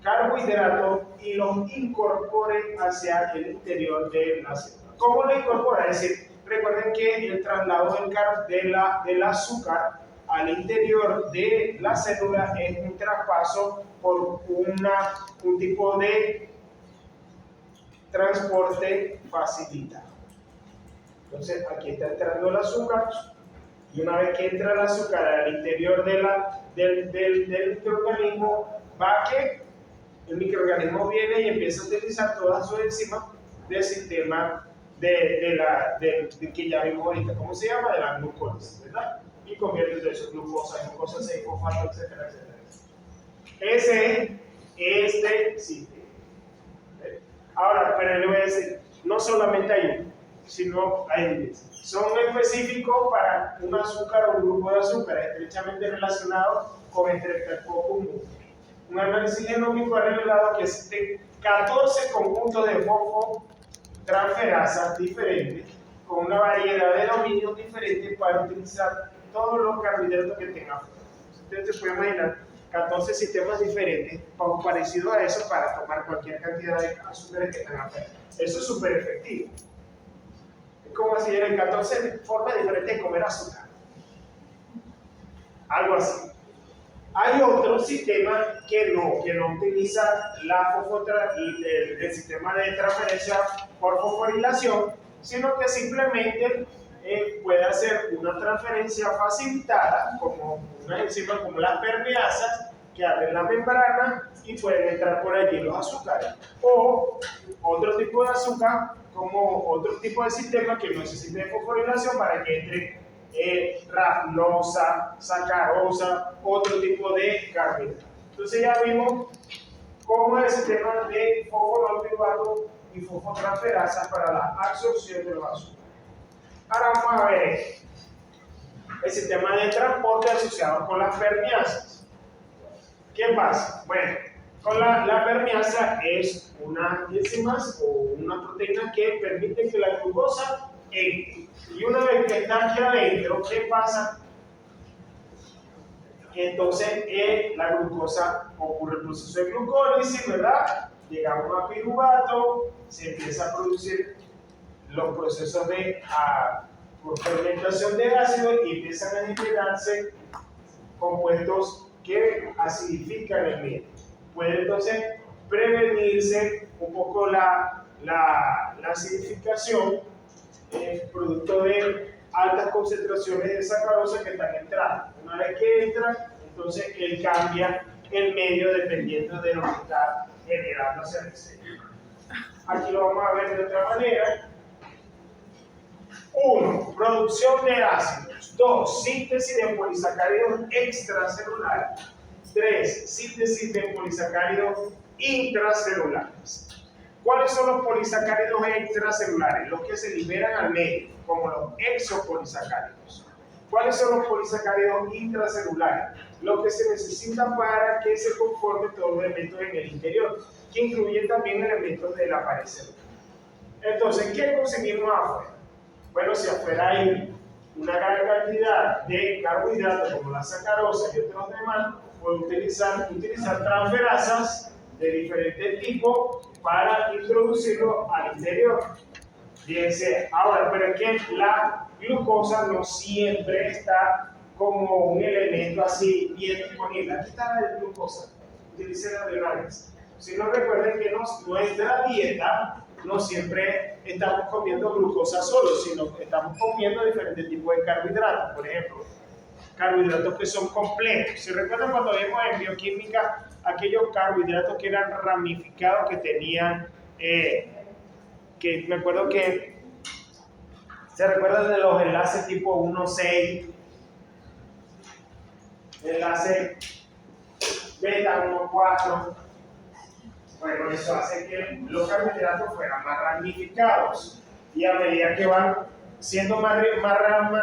carbohidratos y los incorpore hacia el interior de la célula. ¿Cómo lo incorpora? Es decir, recuerden que el traslado del azúcar al interior de la célula es un traspaso por un tipo de transporte facilitado. Entonces aquí está entrando el azúcar, y una vez que entra el azúcar al interior del microorganismo, va que el microorganismo viene y empieza a utilizar todas sus enzimas del sistema que ya vimos ahorita, ¿cómo se llama? De la glucólisis, ¿verdad? Y convierte de eso glucosa, glucosa 6 fosfato, etcétera, etcétera. Ese es este sistema. Ahora, pero le voy a decir, no solamente hay uno, sino hay 10. Son específicos para un azúcar o un grupo de azúcar, estrechamente relacionados con estreptococcus. Un análisis genómico ha revelado que existen 14 conjuntos de fosfotransferasas diferentes, con una variedad de dominios diferentes para utilizar todos los carbohidratos que tengan. Ustedes se pueden imaginar 14 sistemas diferentes, parecidos a eso, para tomar cualquier cantidad de azúcares que tengan. Eso es súper efectivo. Es como si eran 14 formas diferentes de comer azúcar. Algo así. Hay otro sistema que no utiliza el sistema de transferencia por fosforilación, sino que simplemente puede hacer una transferencia facilitada, como unas enzimas como las permeasas, que abren la membrana y pueden entrar por allí los azúcares. O otro tipo de azúcar, como otro tipo de sistema que no necesita de fosforilación para que entre raflosa, sacarosa, otro tipo de carbohidratos. Entonces ya vimos cómo es el sistema de fosfonopiruvato y fosfotransferasa para la absorción de los azúcares. Ahora vamos a ver el sistema de transporte asociado con las permeasas. ¿Qué pasa? Bueno, con la permeasa es una enzimas o una proteína que permite que la glucosa entre. Y una vez que está aquí adentro, ¿qué pasa? Que entonces la glucosa ocurre el proceso de glucólisis, ¿verdad? Llegamos a piruvato, se empieza a producir los procesos de por fermentación de ácido y empiezan a generarse compuestos que acidifican el medio. Puede entonces prevenirse un poco la acidificación producto de altas concentraciones de sacarosa que están entrando. Una vez que entran, entonces él cambia el medio dependiendo de lo que está generándose en el cerebro. Aquí lo vamos a ver de otra manera. 1. Producción de ácidos. 2. Síntesis de polisacáridos extracelulares. 3. Síntesis de polisacáridos intracelulares. ¿Cuáles son los polisacáridos extracelulares? Los que se liberan al medio, como los exopolisacáridos. ¿Cuáles son los polisacáridos intracelulares? Los que se necesitan para que se conformen todos los elementos en el interior, que incluyen también elementos de la pared celular. Entonces, ¿qué conseguimos afuera? Bueno, si afuera hay una gran cantidad de carbohidratos como la sacarosa y otros demás, puede utilizar transferasas de diferentes tipos para introducirlo al interior. Fíjense, ahora, pero es que la glucosa no siempre está como un elemento así bien disponible. Aquí está la glucosa, utilicen la de una vez. Si no recuerden que nuestra dieta no siempre estamos comiendo glucosa solo, sino que estamos comiendo diferentes tipos de carbohidratos. Por ejemplo, carbohidratos que son complejos. Si recuerdan cuando vimos en bioquímica aquellos carbohidratos que eran ramificados, que tenían, que me acuerdo que se recuerdan de los enlaces tipo 1,6, enlace beta 1,4. Bueno, eso hace que los carbohidratos fueran más ramificados, y a medida que van siendo más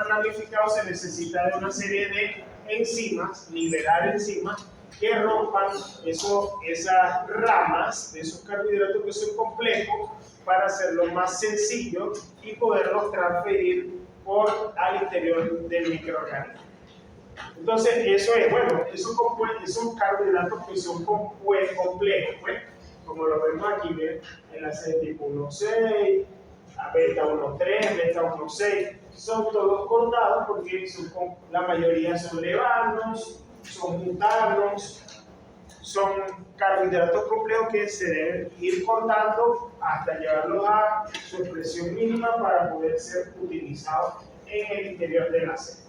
ramificados se necesita de una serie de enzimas, liberar enzimas que rompan esas ramas de esos carbohidratos que son complejos para hacerlo más sencillo y poderlos transferir al interior del microorganismo. Entonces, eso es, bueno, esos carbohidratos que son complejos, pues, como lo vemos aquí, ¿ven? Enlace de tipo 1,6, beta 1.3, beta 1.6, son todos cortados porque la mayoría son levanos, son mutanos, son carbohidratos complejos que se deben ir cortando hasta llevarlos a su expresión mínima para poder ser utilizados en el interior de la célula.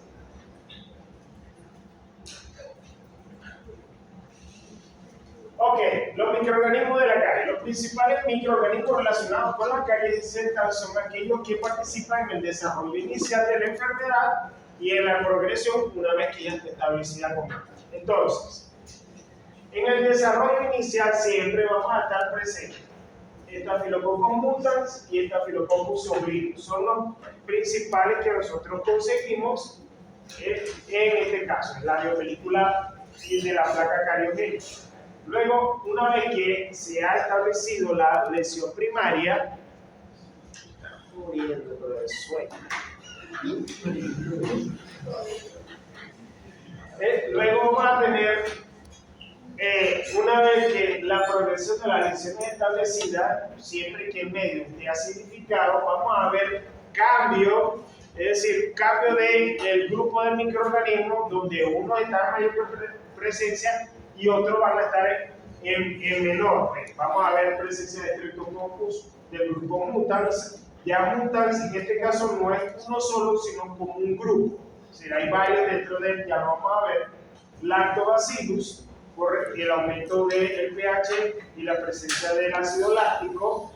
Ok, los microorganismos de la carie. Los principales microorganismos relacionados con la caries dental son aquellos que participan en el desarrollo inicial de la enfermedad y en la progresión una vez que ya está establecida como tal. Entonces, en el desarrollo inicial siempre vamos a estar presentes Staphylococcus mutans y Staphylococcus aureus. Son los principales que nosotros conseguimos en este caso, en la biopelícula de la placa cariogénica. Luego, una vez que se ha establecido la lesión primaria, muriendo por el sueño. Luego vamos a tener, una vez que la progresión de la lesión es establecida, siempre que el medio esté acidificado, vamos a ver cambio, es decir, cambio del grupo de microorganismos donde uno está en mayor presencia y otros van a estar en menor. Vamos a ver presencia de Streptococcus del grupo mutans. Ya mutans en este caso no es uno solo, sino como un grupo. Si hay varios dentro de él, ya vamos a ver Lactobacillus por el aumento del pH y la presencia del ácido láctico.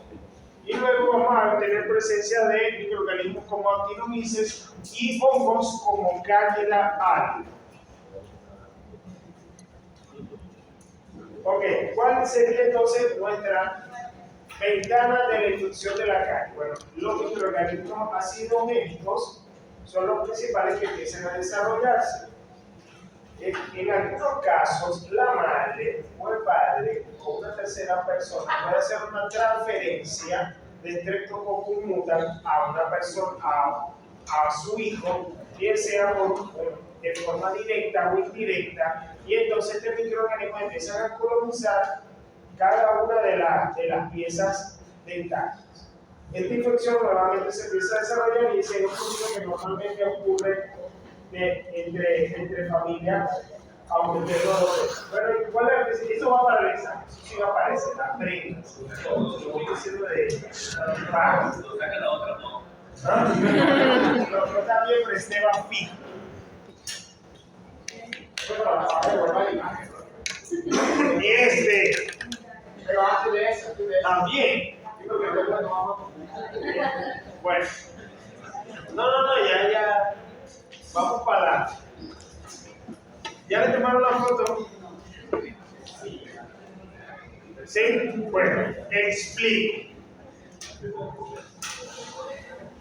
Y luego vamos a tener presencia de microorganismos como Actinomyces y hongos como Candida albicans. Ok, ¿cuál sería entonces nuestra ventana de la infección de la carie? Bueno, los microorganismos acidogénicos son los principales que empiezan a desarrollarse. En algunos casos, la madre o el padre o una tercera persona puede hacer una transferencia de Streptococcus mutans a una persona, a su hijo, bien sea de forma directa o indirecta, y entonces este microorganismo empieza a colonizar cada una de las piezas dentales. Esta infección nuevamente se empieza a desarrollar y es un proceso que normalmente ocurre entre familias, aunque ustedes no lo sepan. Bueno, ¿cuál es? Eso va para el examen, eso sí va a aparecer, las prendas, lo voy diciendo de pago. Yo también presté fijo. Y pero antes de eso, también. Bueno, no, ya. Vamos para adelante. ¿Ya le tomaron la foto? ¿Sí? Bueno, explico.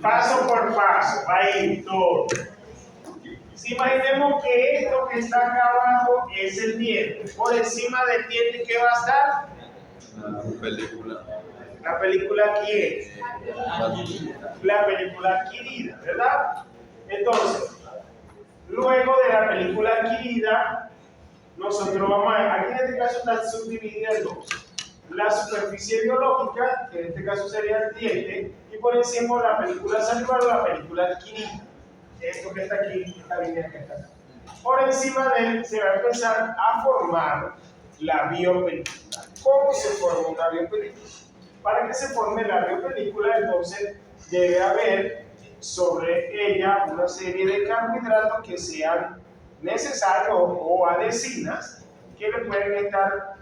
Paso por paso, va a ir todo. Si imaginemos que esto que está acá abajo es el diente. Por encima del diente, ¿qué va a estar? La película. La película ¿quién? La película adquirida, ¿verdad? Entonces, luego de la película adquirida, nosotros vamos a, aquí en este caso está subdividida en dos. La superficie biológica, que en este caso sería el diente, y por encima la película salivar o la película adquirida. Esto que está aquí, esta línea que está acá. Por encima de él se va a empezar a formar la biopelícula. ¿Cómo se forma una biopelícula? Para que se forme la biopelícula, entonces debe haber sobre ella una serie de carbohidratos que sean necesarios o adhesinas que le pueden estar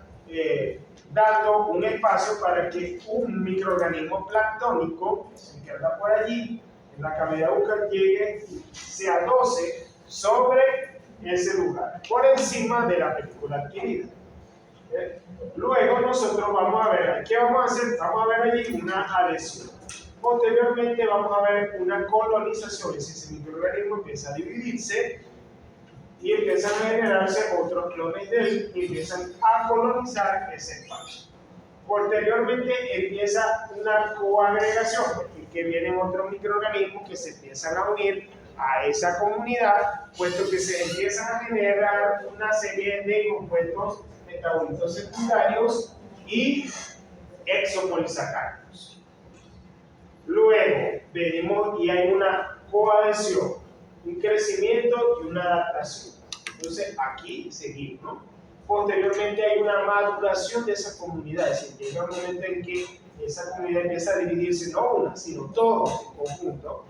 dando un espacio para que un microorganismo planctónico que se encuentra por allí en la cavidad bucal llegue, se adose sobre ese lugar, por encima de la película adquirida. Luego nosotros vamos a ver, ¿qué vamos a hacer? Vamos a ver allí una adhesión. Posteriormente vamos a ver una colonización, es decir, ese microorganismo empieza a dividirse y empiezan a generarse otros clones de él y empiezan a colonizar ese espacio. Posteriormente empieza una coagregación, porque que vienen otros microorganismos que se empiezan a unir a esa comunidad, puesto que se empiezan a generar una serie de compuestos metabolitos secundarios y exopolisacáridos. Luego venimos y hay una coadhesión, un crecimiento y una adaptación. Entonces aquí seguimos, ¿no? Posteriormente hay una maduración de esa comunidad, es decir, llega un momento en que esa comunidad empieza a dividirse no una, sino todos en conjunto,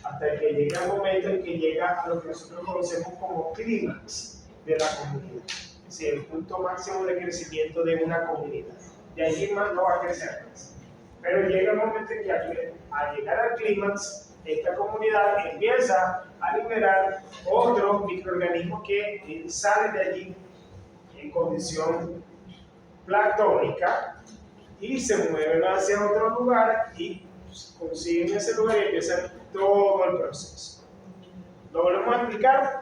hasta que llega el momento en que llega a lo que nosotros conocemos como clímax de la comunidad, es decir, el punto máximo de crecimiento de una comunidad. De allí más no va a crecer más. Pero llega el momento en que al llegar al clímax, esta comunidad empieza a liberar otros microorganismos que salen de allí en condición planctónica y se mueven hacia otro lugar y consiguen ese lugar y empiezan todo el proceso. ¿Lo volvemos a explicar?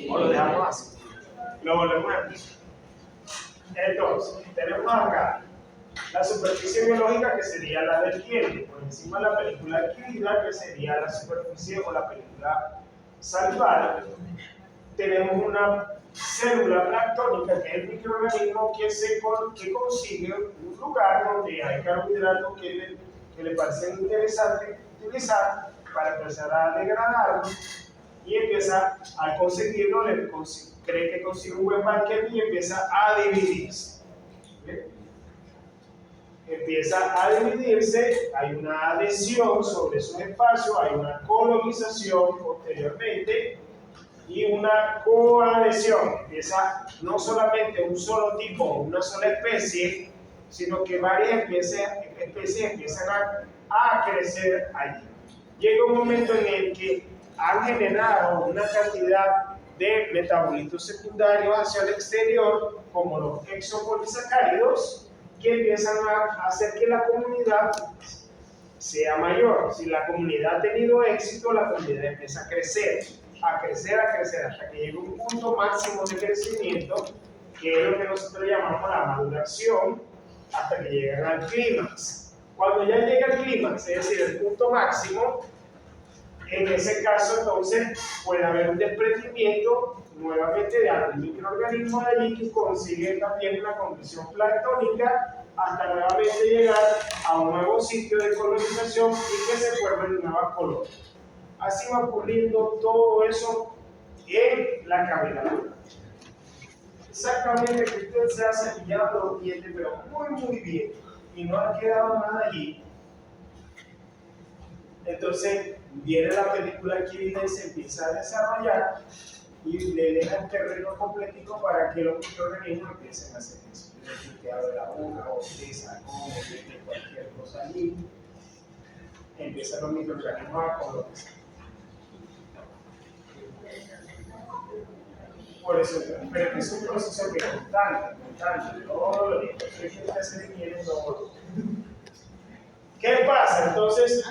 ¿O lo dejamos así? Lo volvemos a explicar. Entonces, tenemos acá la superficie biológica, que sería la del diente, por encima de la película adquirida, que sería la superficie o la película salival. Tenemos una célula planctónica, que es el microorganismo que consigue un lugar donde hay carbohidratos que le parecen interesantes utilizar para empezar a degradarlos, y empieza a conseguirlo, cree que consigue un buen banquete y empieza a dividirse. ¿Bien? Empieza a dividirse, hay una adhesión sobre esos espacios, hay una colonización posteriormente y una coadhesión. Empieza no solamente un solo tipo, una sola especie, sino que varias especies empiezan a crecer allí. Llega un momento en el que han generado una cantidad de metabolitos secundarios hacia el exterior, como los exopolisacáridos, que empiezan a hacer que la comunidad sea mayor. Si la comunidad ha tenido éxito, la comunidad empieza a crecer, hasta que llega un punto máximo de crecimiento, que es lo que nosotros llamamos la maduración, hasta que llegan al clímax. Cuando ya llega al clímax, es decir, el punto máximo, en ese caso entonces puede haber un desprendimiento nuevamente de algún microorganismo de allí que consigue también una condición planctónica hasta nuevamente llegar a un nuevo sitio de colonización y que se formen nuevas colonias. Así va ocurriendo todo eso en la cavidad. Exactamente que usted se ha cepillado los dientes, pero muy bien, y no ha quedado nada allí. Entonces viene la película adquirida y se empieza a desarrollar y le deja el terreno completico para que los microorganismos empiecen a hacer eso. Que abre la boca o pesa, come, mete cualquier cosa allí, empiezan los microorganismos a colonizar. Por eso, pero es un proceso que es constante, todos los días, que se requiere todo. ¿Qué pasa? Entonces,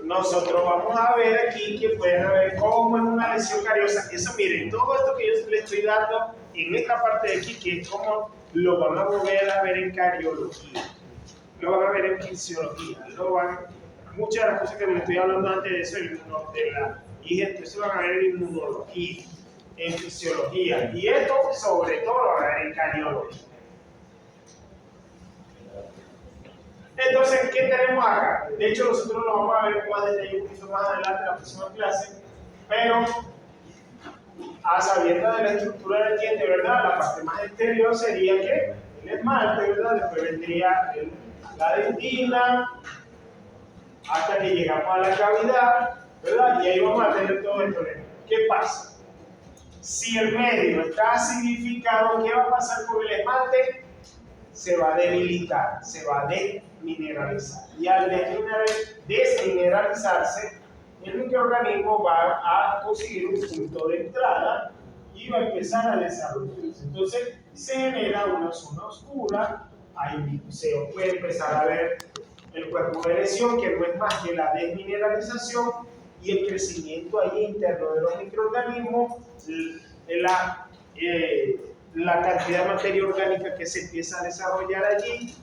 nosotros vamos a ver aquí que pueden haber como en una lesión cariosa. Eso, miren, todo esto que yo les estoy dando en esta parte de aquí, que es como lo van a volver a ver en cariología, lo van a ver en fisiología, muchas de las cosas que me estoy hablando antes de eso, de la higiene, se van a ver en inmunología, en fisiología, y esto sobre todo lo van a ver en cariología. Entonces, ¿qué tenemos acá? De hecho, nosotros lo vamos a ver más detalle un poquito más adelante en la próxima clase, pero a sabiendas de la estructura del diente, ¿verdad? La parte más exterior sería que el esmalte, ¿verdad? Después vendría la dentina, hasta que llegamos a la cavidad, ¿verdad? Y ahí vamos a tener todo esto. ¿Qué pasa? Si el medio está acidificado, ¿qué va a pasar con el esmalte? Se va a debilitar, se va a desmineralizar. Y al desmineralizarse, el microorganismo va a conseguir un punto de entrada y va a empezar a desarrollarse. Entonces se genera una zona oscura, ahí se puede empezar a ver el cuerpo de lesión, que no es más que la desmineralización y el crecimiento ahí interno de los microorganismos, la cantidad de materia orgánica que se empieza a desarrollar allí,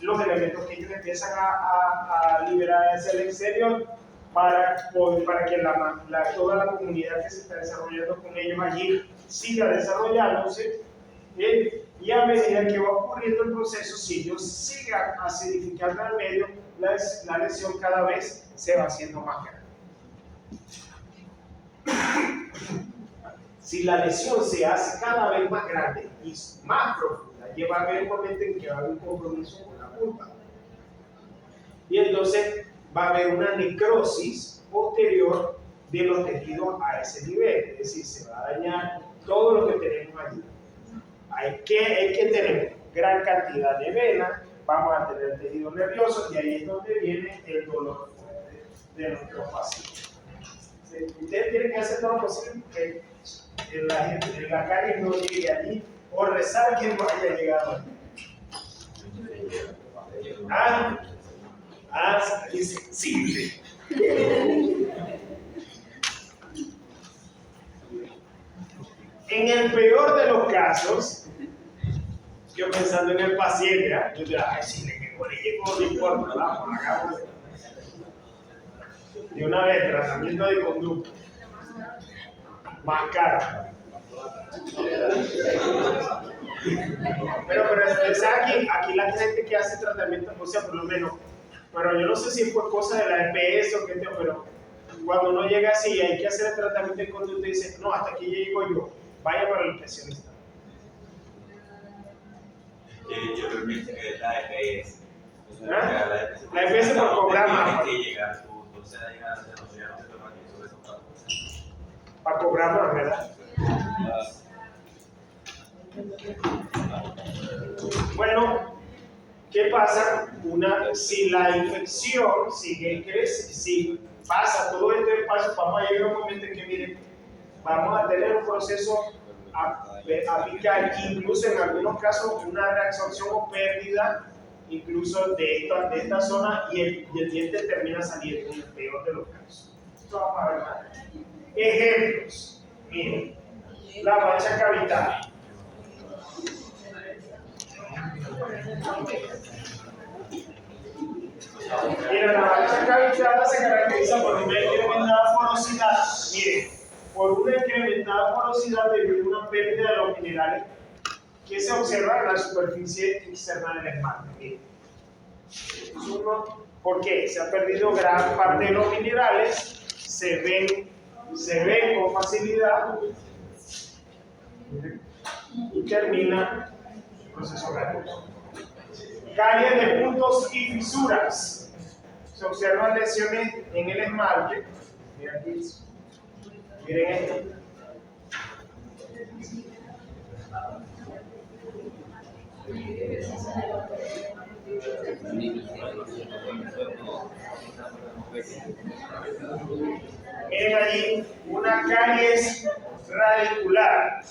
los elementos que ellos empiezan a liberar hacia el exterior para que toda la comunidad que se está desarrollando con ellos allí siga desarrollándose. Y a medida que va ocurriendo el proceso, si ellos sigan acidificando el medio, la lesión cada vez se va haciendo más grande. Si la lesión se hace cada vez más grande y más profunda, va a haber un momento en que va a haber un compromiso con la pulpa. Y entonces va a haber una necrosis posterior de los tejidos a ese nivel. Es decir, se va a dañar todo lo que tenemos allí. Hay que tener gran cantidad de venas, vamos a tener tejido nervioso y ahí es donde viene el dolor fuerte de nuestros pacientes. Ustedes tienen que hacer todo lo posible que la caries no llegue allí o rezar que no haya llegado allí. Es sensible. En el peor de los casos, yo pensando en el paciente, yo digo, ay, si le llegó, no importa, vamos, hagamos de una vez, tratamiento de conducta, más caro. Pero aquí la gente que hace tratamiento, o sea, por lo menos, pero yo no sé si fue cosa de la EPS o qué, pero cuando uno llega así hay que hacer el tratamiento de conducta y dice, no, hasta aquí llego yo, vaya para el impresionista. Yo permito que la EPS. La EPS por cobrar más. Para cobrar más, ¿verdad? Bueno, ¿qué pasa? Si la infección sigue creciendo, si pasa todo este espacio, vamos a llegar a un momento en que, miren, vamos a tener un proceso apical, incluso en algunos casos una reabsorción o pérdida, incluso de esta zona, y el diente termina saliendo en el peor de los casos. Esto vamos a ver más. Ejemplos. Miren, la mancha cavital. Mira, la mancha cavitada se caracteriza por una incrementada porosidad. Miren, por una incrementada porosidad debido a una pérdida de los minerales que se observa en la superficie externa del esmalte. Miren. ¿Por qué? Se ha perdido gran parte de los minerales, se ven con facilidad y termina el proceso ganoso. Caries de puntos y fisuras. Se observan lesiones en el esmalte. Miren aquí. Miren esto. Miren allí una caries radicular.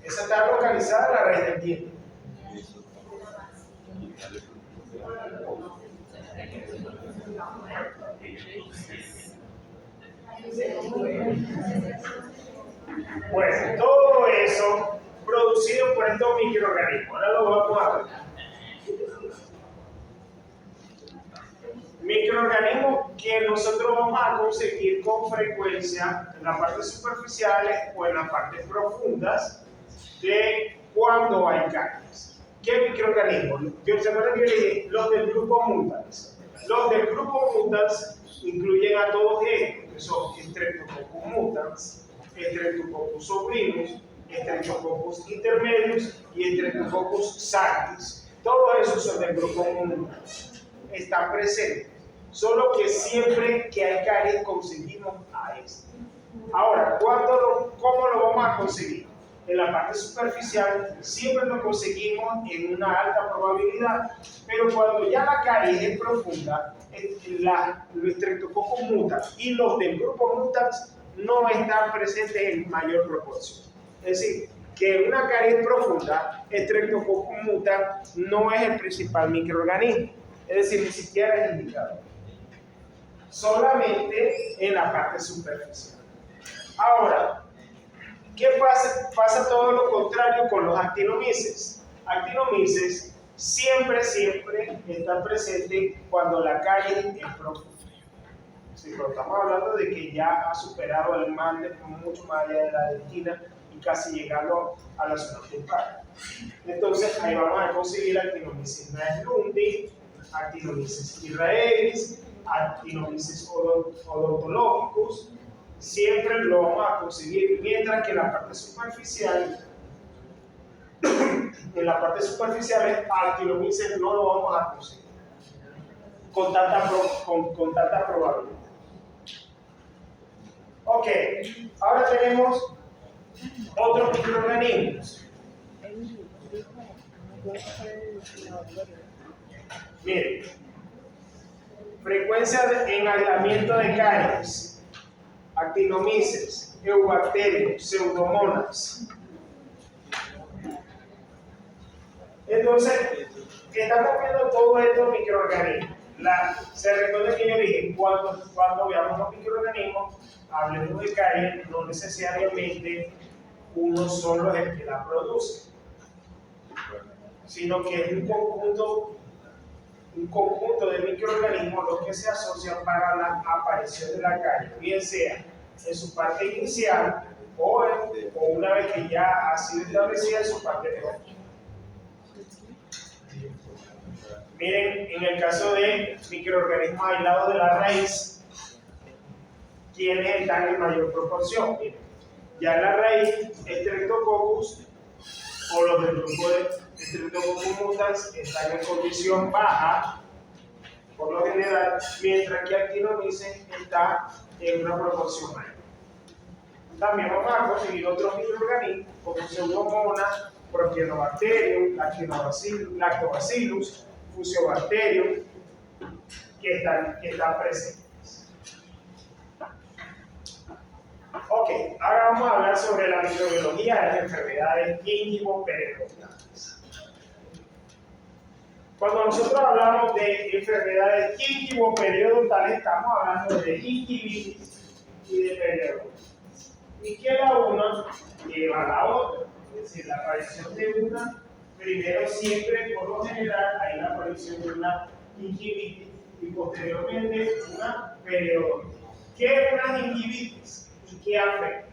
Esa está localizada en la raíz del diente. Bueno, todo eso producido por estos microorganismos. Ahora lo vamos a ver. Microorganismos que nosotros vamos a conseguir con frecuencia en las partes superficiales o en las partes profundas de cuando hay caries. ¿Qué microorganismos? ¿Se acuerdan que dije? Los del grupo Mutans. Los del grupo Mutans incluyen a todos estos, que son Streptococcus mutans, Streptococcus sobrinus, Streptococcus intermedius y Streptococcus sanctis. Todos esos son del grupo Mutans. Están presentes. Solo que siempre que hay caries conseguimos a este. Ahora, ¿cómo lo vamos a conseguir? En la parte superficial siempre lo conseguimos en una alta probabilidad, pero cuando ya la caries es profunda, los Streptococcus mutans y los del grupo Mutans no están presentes en mayor proporción. Es decir, que en una caries profunda, Streptococcus mutans no es el principal microorganismo, es decir, ni siquiera es indicado. Solamente en la parte superficial. Ahora, ¿qué pasa? Pasa todo lo contrario con los actinomices. Actinomices siempre están presentes cuando la caries es profunda. Sí, pero estamos hablando de que ya ha superado el esmalte mucho más allá de la dentina y casi llegando a la zona pulpar. Entonces ahí vamos a conseguir Actinomyces naelundi, Actinomyces israelis, Actinomyces odontologicus. Siempre lo vamos a conseguir, mientras que en la parte superficial, Actinomyces no lo vamos a conseguir con tanta probabilidad. Ok, ahora tenemos otros microorganismos. Miren, frecuencia en aislamiento de caries, Actinomyces, Eubacterium, Pseudomonas. Entonces, estamos viendo todos estos microorganismos. Se recuerda que yo dije, cuando veamos los microorganismos, hablemos de caries, no necesariamente uno solo es el que la produce, sino que es un conjunto de microorganismos los que se asocian para la aparición de la carie, bien sea en su parte inicial o una vez que ya ha sido establecida en su parte final. Miren, en el caso de microorganismos aislados de la raíz, ¿quiénes están en mayor proporción? Miren, ya en la raíz, Streptococcus o los del grupo de Streptococcus mutans están en condición baja, por lo general, mientras que Actinomyces está en una proporción mayor. También vamos a conseguir otros microorganismos como Pseudomonas, Propionobacterium, Lactobacillus, Fusiobacterium, que están presentes. Ok, ahora vamos a hablar sobre la microbiología de las enfermedades gingivo-periodontales. Cuando nosotros hablamos de enfermedades gingivo-periodontales, estamos hablando de gingivitis y de periodontitis. Y que la una lleva a la otra, es decir, la aparición de una, primero siempre, por lo general, hay la aparición de una gingivitis y posteriormente una periodontitis. ¿Qué es una gingivitis y qué afecta?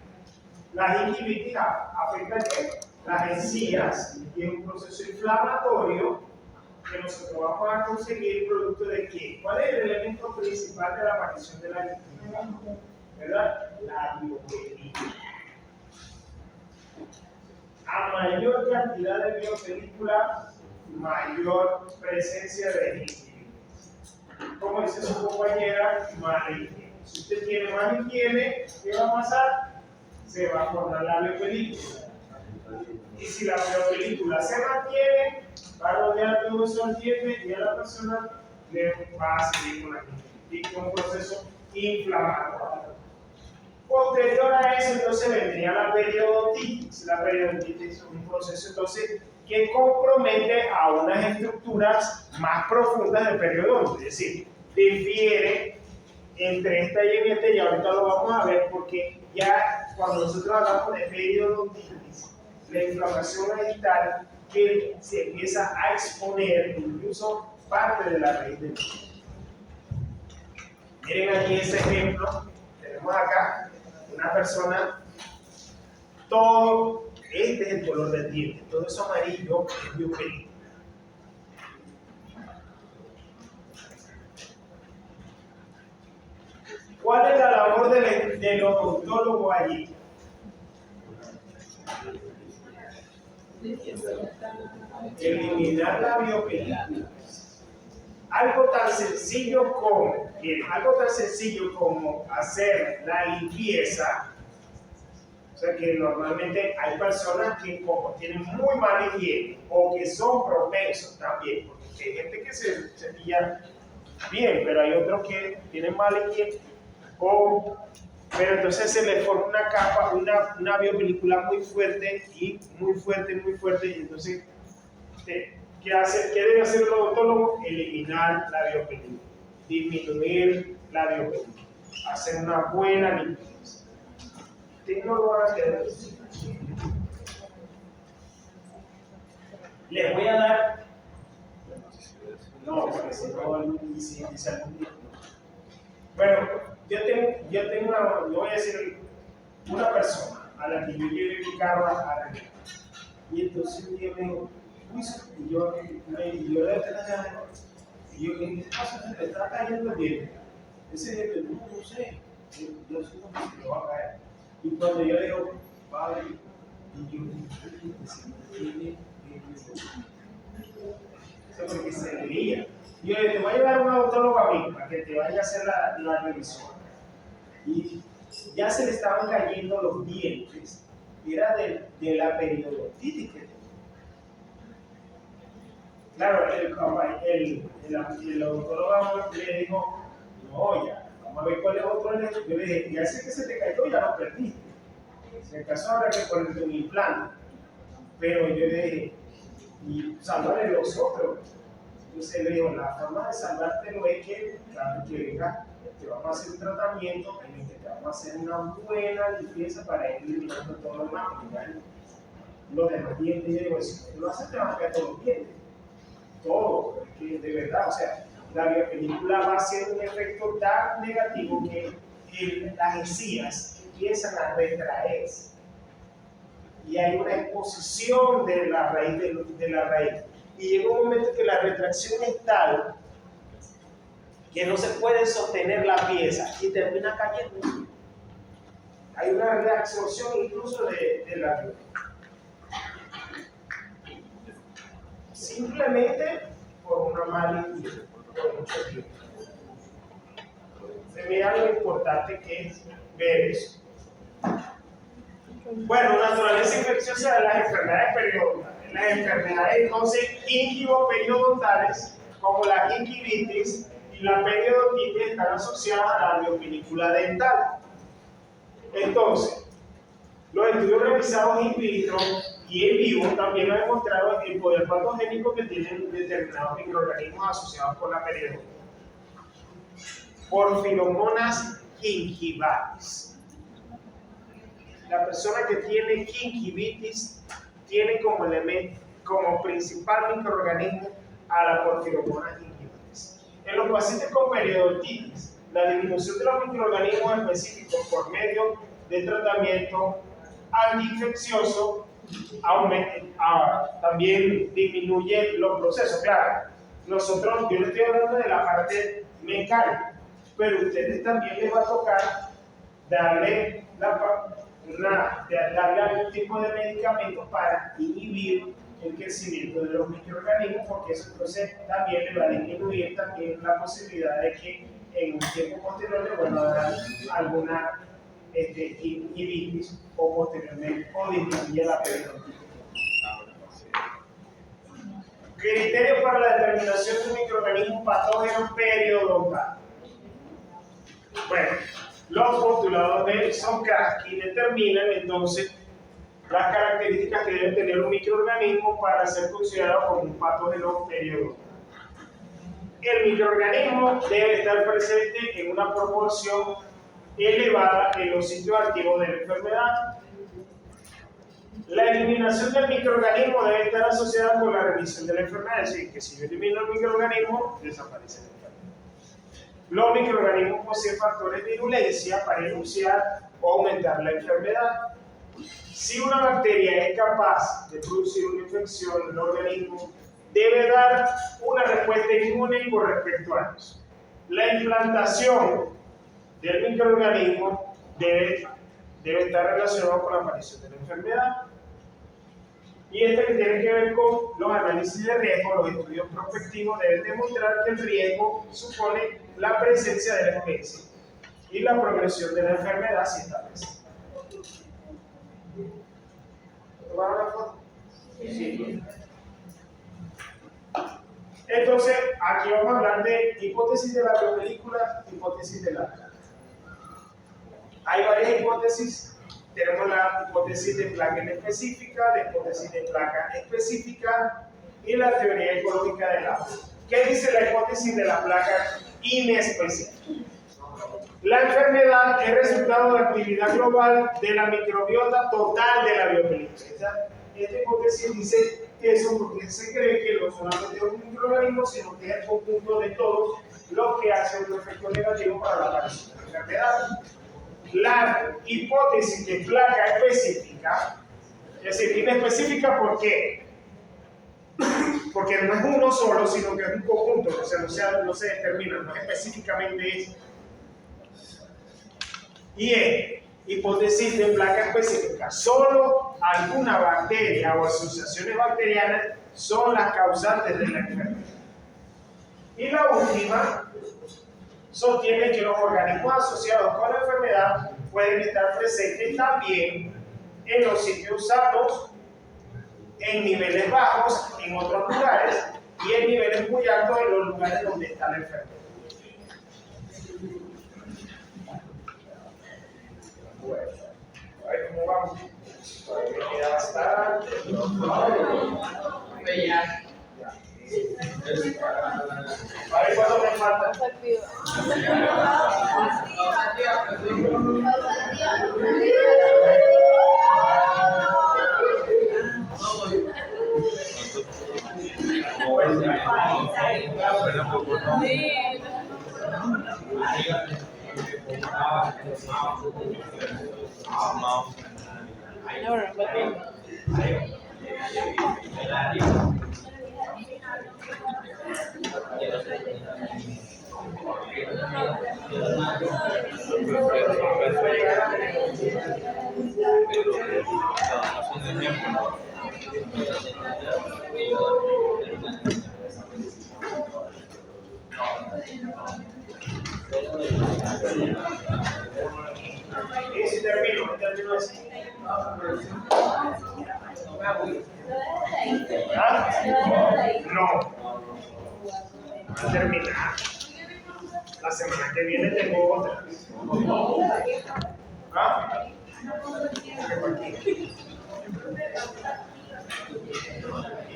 La gingivitis afecta ¿qué? Las encías y es un proceso inflamatorio que nosotros vamos a conseguir producto de qué? ¿Cuál es el elemento principal de la aparición de la gingivitis? ¿Verdad? La biopelícula. A mayor cantidad de biopelícula, mayor presencia de gingivitis. Como dice su compañera, mala higiene. Si usted tiene mala higiene, ¿qué va a pasar? Se va a formar la biopelícula. Y si la biopelícula se mantiene, va a rodear todo eso al diente y a la persona le va a seguir con la gingivitis, con un proceso inflamatorio. Posterior a eso, entonces vendría la periodontitis. La periodontitis es un proceso entonces que compromete a unas estructuras más profundas del periodonto, es decir, difiere entre esta y esta, y ahorita lo vamos a ver porque ya cuando nosotros hablamos de periodontitis, la inflamación es tal que se empieza a exponer incluso parte de la raíz del diente. Miren aquí ese ejemplo, tenemos acá una persona, todo, este es el color del diente, todo eso amarillo es biopelícula. ¿Cuál es la labor del odontólogo allí? Eliminar la biopelícula. Algo tan sencillo como hacer la limpieza. O sea que normalmente hay personas que como tienen muy mala higiene o que son propensos también, porque hay gente que se cepilla bien, pero hay otros que tienen mala higiene, pero entonces se les forma una capa, una biopelícula muy fuerte, y entonces, ¿qué debe hacer el odontólogo? Eliminar la biopelícula, disminuir la biopelícula, hacer una buena limpieza. Ustedes no lo van a hacer. Les voy a dar. No, porque si no, dice algún día. Bueno, yo voy a decir una persona a la que yo llevé mi carro a arreglar. Y entonces un día me dijo, uy, y yo le y yo, ¿qué pasa? ¿Se le está cayendo el diente? Ese diente, no sé, yo sé cómo se le va a caer. Y cuando yo le digo, padre, y yo, porque se leía. Y yo le te voy a llevar a un odontólogo a mí para que te vaya a hacer la revisión. Y ya se le estaban cayendo los dientes. Era de la periodontitis que tenía. Claro, el odontólogo le dijo, no, ya, vamos a ver cuál es otro. Yo le dije, ya sé que se te cayó, ya lo perdiste. Si acaso habrá que ponerte un implante. Pero yo le dije, y salvarle los otros. Entonces le digo, la forma de salvártelo es que cada vez que venga, te vamos a hacer un tratamiento en el que te vamos a hacer una buena limpieza para ir eliminando todo lo demás, porque ya los demás dientes, y digo, si tú lo haces, te van a caer todos los dientes. Todo, es que de verdad, o sea, la biopelícula va a hacer un efecto tan negativo que las encías empiezan a retraerse. Y hay una exposición de la raíz, de la raíz. Y llega un momento que la retracción es tal que no se puede sostener la pieza y termina cayendo. Hay una reabsorción incluso de la piel. Simplemente por una mala higiene, por mucho tiempo. Se mira lo importante que es ver eso. Bueno, naturaleza infecciosa de las enfermedades periodontales. Las enfermedades entonces gingivo-periodontales, como la gingivitis y la periodontitis, están asociadas a la biopelícula dental. Entonces, los estudios realizados in vitro y en vivo también han demostrado el poder patogénico que tienen determinados microorganismos asociados con la periodontitis. Porfiromonas gingivalis. La persona que tiene gingivitis tiene como principal microorganismo a la porfiromona gingivalis. En los pacientes con periodontitis, la disminución de los microorganismos específicos por medio de tratamiento antiinfeccioso también disminuye los procesos. Claro, yo les estoy hablando de la parte mecánica, pero a ustedes también les va a tocar darle algún tipo de medicamentos para inhibir el crecimiento de los microorganismos, porque eso entonces también le va a disminuir también la posibilidad de que en un tiempo posterior le vuelva a dar alguna gingivitis o posteriormente o disminuya la periodontitis. Criterios para la determinación de un microorganismo patógeno periodontal. Bueno, los postuladores de Sokratky determinan entonces las características que debe tener un microorganismo para ser considerado como un patógeno periodontal. El microorganismo debe estar presente en una proporción elevada en los sitios activos de la enfermedad. La eliminación del microorganismo debe estar asociada con la remisión de la enfermedad, es decir, que si yo elimino el microorganismo, desaparece la enfermedad. Los microorganismos poseen factores de virulencia para enunciar o aumentar la enfermedad. Si una bacteria es capaz de producir una infección en el organismo, debe dar una respuesta inmune con respecto a eso. La implantación del microorganismo debe estar relacionado con la aparición de la enfermedad. Y que tiene que ver con los análisis de riesgo, los estudios prospectivos deben demostrar que el riesgo supone la presencia de la especie y la progresión de la enfermedad si está presente. ¿Tomaron la foto? Sí. Entonces, aquí vamos a hablar de hipótesis de la biopelícula, hipótesis de la placa. Hay varias hipótesis. Tenemos la hipótesis de placa inespecífica, la hipótesis de placa específica y la teoría ecológica del agua. ¿Qué dice la hipótesis de la placa inespecífica? La enfermedad es resultado de actividad global de la microbiota total de la biopelícula. Esta hipótesis dice que eso porque se cree que no solamente es un microorganismo, sino que es el conjunto de todos los que hacen un efecto negativo para la aparición de la enfermedad. la hipótesis de placa específica, es decir, inespecífica, ¿por qué? Porque no es uno solo, sino que es un conjunto, o sea, no se determina, no es específicamente eso. Y es hipótesis de placa específica. Solo alguna bacteria o asociaciones bacterianas son las causantes de la enfermedad. Y la última sostiene que los organismos asociados con la enfermedad pueden estar presentes también en los sitios sanos, en niveles bajos en otros lugares y en niveles muy altos en los lugares donde está la enfermedad. Bueno, a ver cómo vamos. Me queda bastante. A ver cuánto me falta. Y si termino así. ¿Ah? No. Va a terminar. La semana que viene tengo otra. ¿Ah?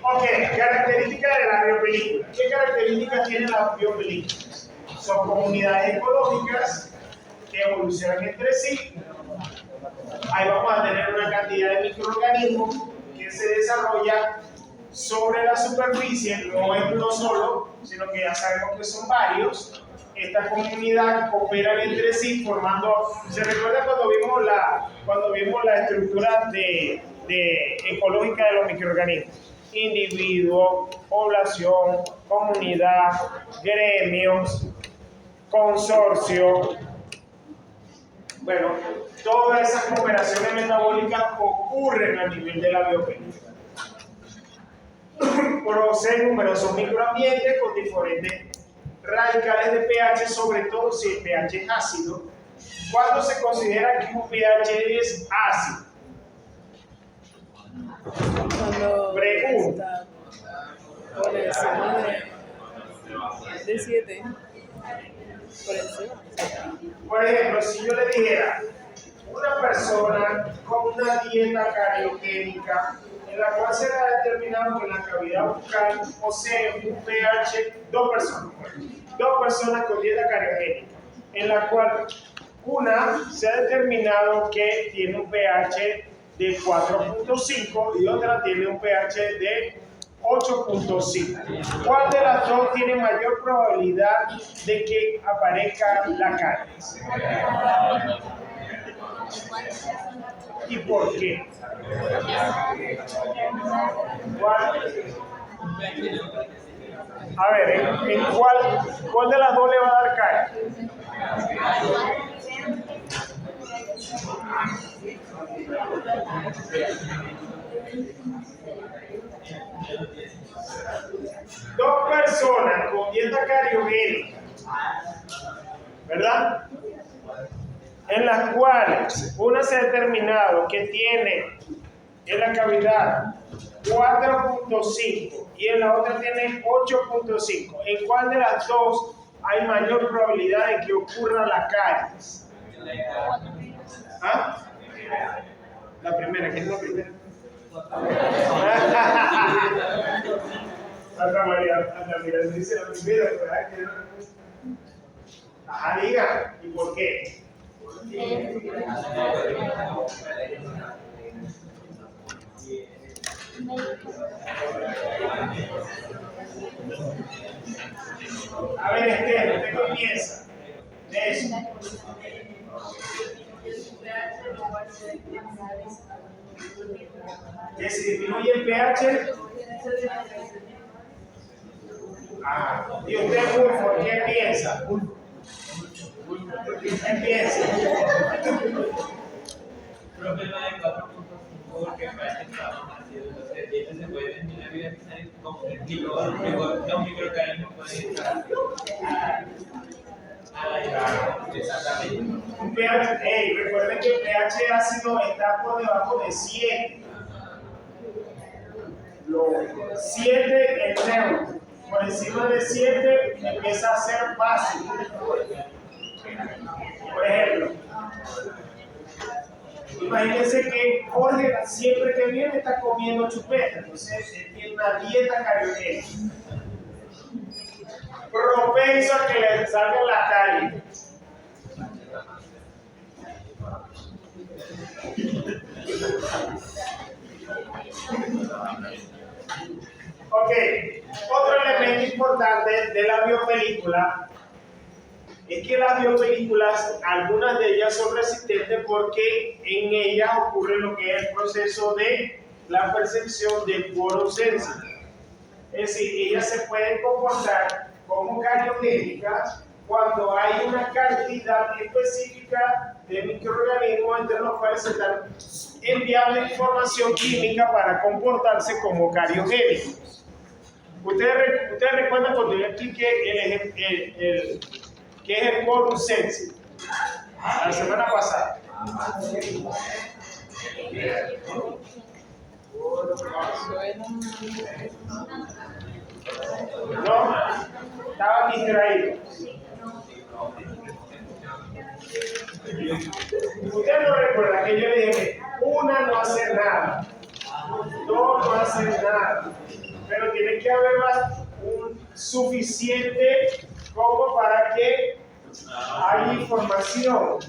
Ok, características de la biopelícula. ¿Qué características tienen las biopelículas? Son comunidades ecológicas que evolucionan entre sí. Ahí vamos a tener una cantidad de microorganismos que se desarrolla sobre la superficie, no es uno solo, sino que ya sabemos que son varios. Esta comunidad cooperan entre sí formando, ¿se recuerda cuando vimos la estructura ecológica de los microorganismos? Individuo, población, comunidad, gremios, consorcio. Bueno, todas esas cooperaciones metabólicas ocurren a nivel de la biopelícula. Proceden numerosos microambientes con diferentes radicales de pH, sobre todo si el pH es ácido. ¿Cuándo se considera que un pH es ácido? Pregunta. Por encima de 7. Por encima. Por ejemplo, si yo le dijera una persona con una dieta cariogénica en la cual será determinado que la cavidad bucal posee un pH, dos personas con dieta cariogénica, en la cual una se ha determinado que tiene un pH de 4.5 y otra tiene un pH de 8.5. ¿Cuál de las dos tiene mayor probabilidad de que aparezca la caries? ¿Y por qué? ¿Cuál? A ver, ¿en cuál de las dos le va a dar caries? Dos personas con dieta cariogénica, ¿verdad? En las cuales una se ha determinado que tiene en la cavidad 4.5 y en la otra tiene 8.5. ¿En cuál de las dos hay mayor probabilidad de que ocurra la caries? ¿Ah? La primera, ¿qué es la primera? Hasta María dice la primera, ¿verdad? Ajá, diga, ¿y por qué? A ver, Esther, usted comienza de eso. Que si disminuye el pH, y usted, Fulfo, ¿qué piensa? ¿Qué piensa? Profe, no hay 4.5 porque parece que estamos haciendo los servicios, se puede venir la vida como el kilo, los microorganismos pueden estar. Exactamente. Un pH, recuerden que el pH ácido está por debajo de 7. 7 es neutro. Por encima de 7 empieza a ser básico. Por ejemplo, imagínense que Jorge siempre que viene está comiendo chupeta, entonces él tiene una dieta cariogénica, propenso a que le salga en la calle. Ok, otro elemento importante de la biopelícula es que las biopelículas, algunas de ellas son resistentes porque en ellas ocurre lo que es el proceso de la percepción de fluorescencia. Es decir, ellas se pueden comportar como cariogénicas cuando hay una cantidad específica de microorganismos entre los cuales se están enviando información química para comportarse como cariogénicos. Ustedes recuerdan cuando yo expliqué ¿qué es el fluorescencia? La semana pasada. No, estaban distraídos. Usted no recuerda que yo dije, una no hace nada, dos no hacen nada, pero tiene que haber un suficiente como para que haya información.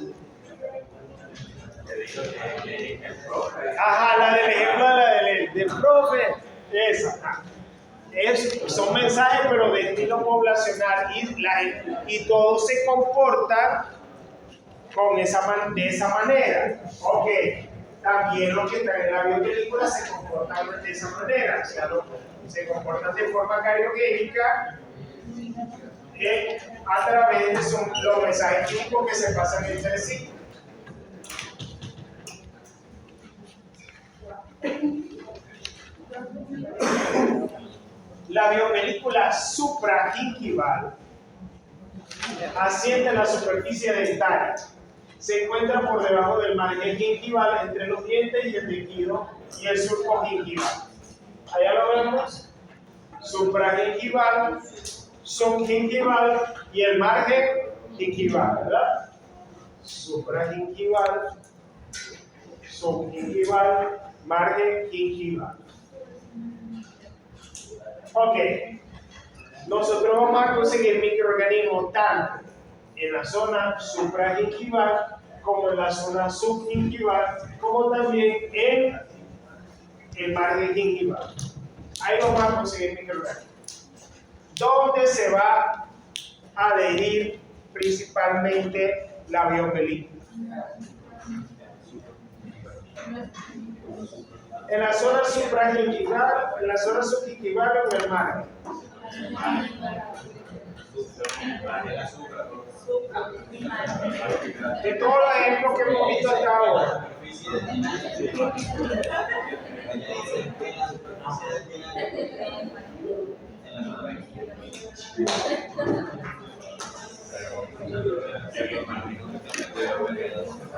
Ajá, la del ejemplo, la del profe, esa. Son mensajes pero de estilo poblacional y todos se comportan de esa manera. Ok, también los que están en la biopelícula se comportan de esa manera, o sea, se comportan de forma cariogénica a través de los mensajes químicos que se pasan entre sí. La biopelícula supragingival asciende en la superficie dentaria. Se encuentra por debajo del margen gingival entre los dientes y el tejido y el surco gingival. Allá lo vemos. Supragingival, subgingival y el margen gingival, ¿verdad? Supragingival, subgingival, margen gingival. Ok, nosotros vamos a conseguir microorganismos tanto en la zona supragingival como en la zona subgingival, como también en el margen gingival. Ahí vamos a conseguir microorganismos. ¿Dónde se va a adherir principalmente la biopelícula? En la zona supragingival, en la zona subgingival o en el margen. De todos los ejemplos que hemos visto hasta ahora.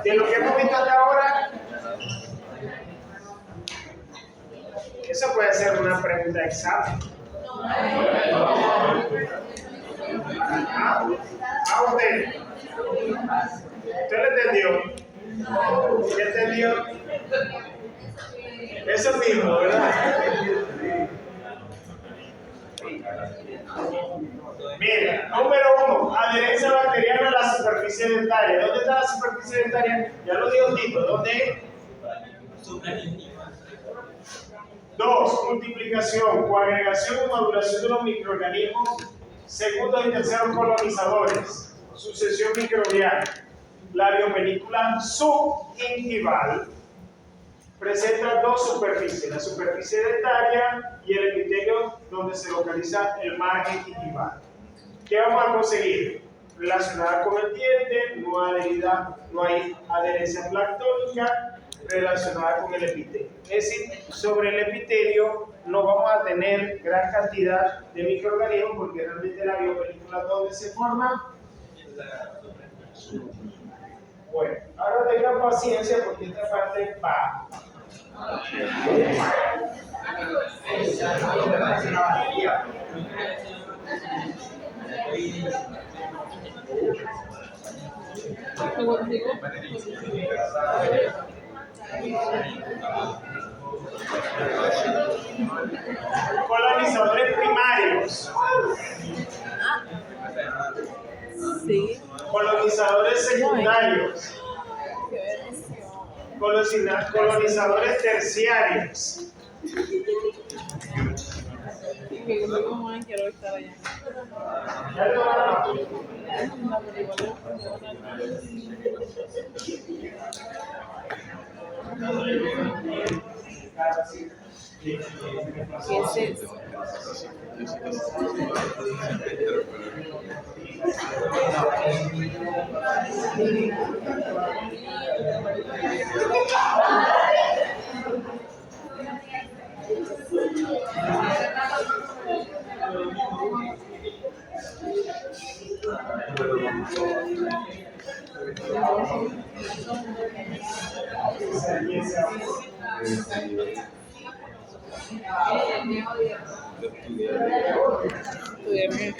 De lo que hemos visto hasta ahora, eso puede ser una pregunta de examen. Usted. ¿Usted lo entendió? ¿Qué entendió? Eso mismo, ¿verdad? Mira, número 1, adherencia bacteriana a la superficie dentaria. ¿Dónde está la superficie dentaria? Ya lo digo, Tito. ¿Dónde? 2, multiplicación, coagregación y maduración de los microorganismos, segundos y terceros colonizadores, sucesión microbiana. La biopelícula subgingival presenta dos superficies, la superficie dentaria y el epitelio donde se localiza el margen gingival. ¿Qué vamos a conseguir? Relacionada con el diente, no hay adherencia planctónica relacionada con el epitelio. Es decir, sobre el epitelio no vamos a tener gran cantidad de microorganismos porque realmente la biopelícula donde se forma. Bueno, ahora tengan paciencia porque esta parte va. Colonizadores primarios. Sí. Colonizadores secundarios. Qué bendición. Colonizadores terciarios. Que yo digo, "Mamá, quiero estar allá". Ya te van a- No, pero igual ¿qué es eso? Estudiar qué.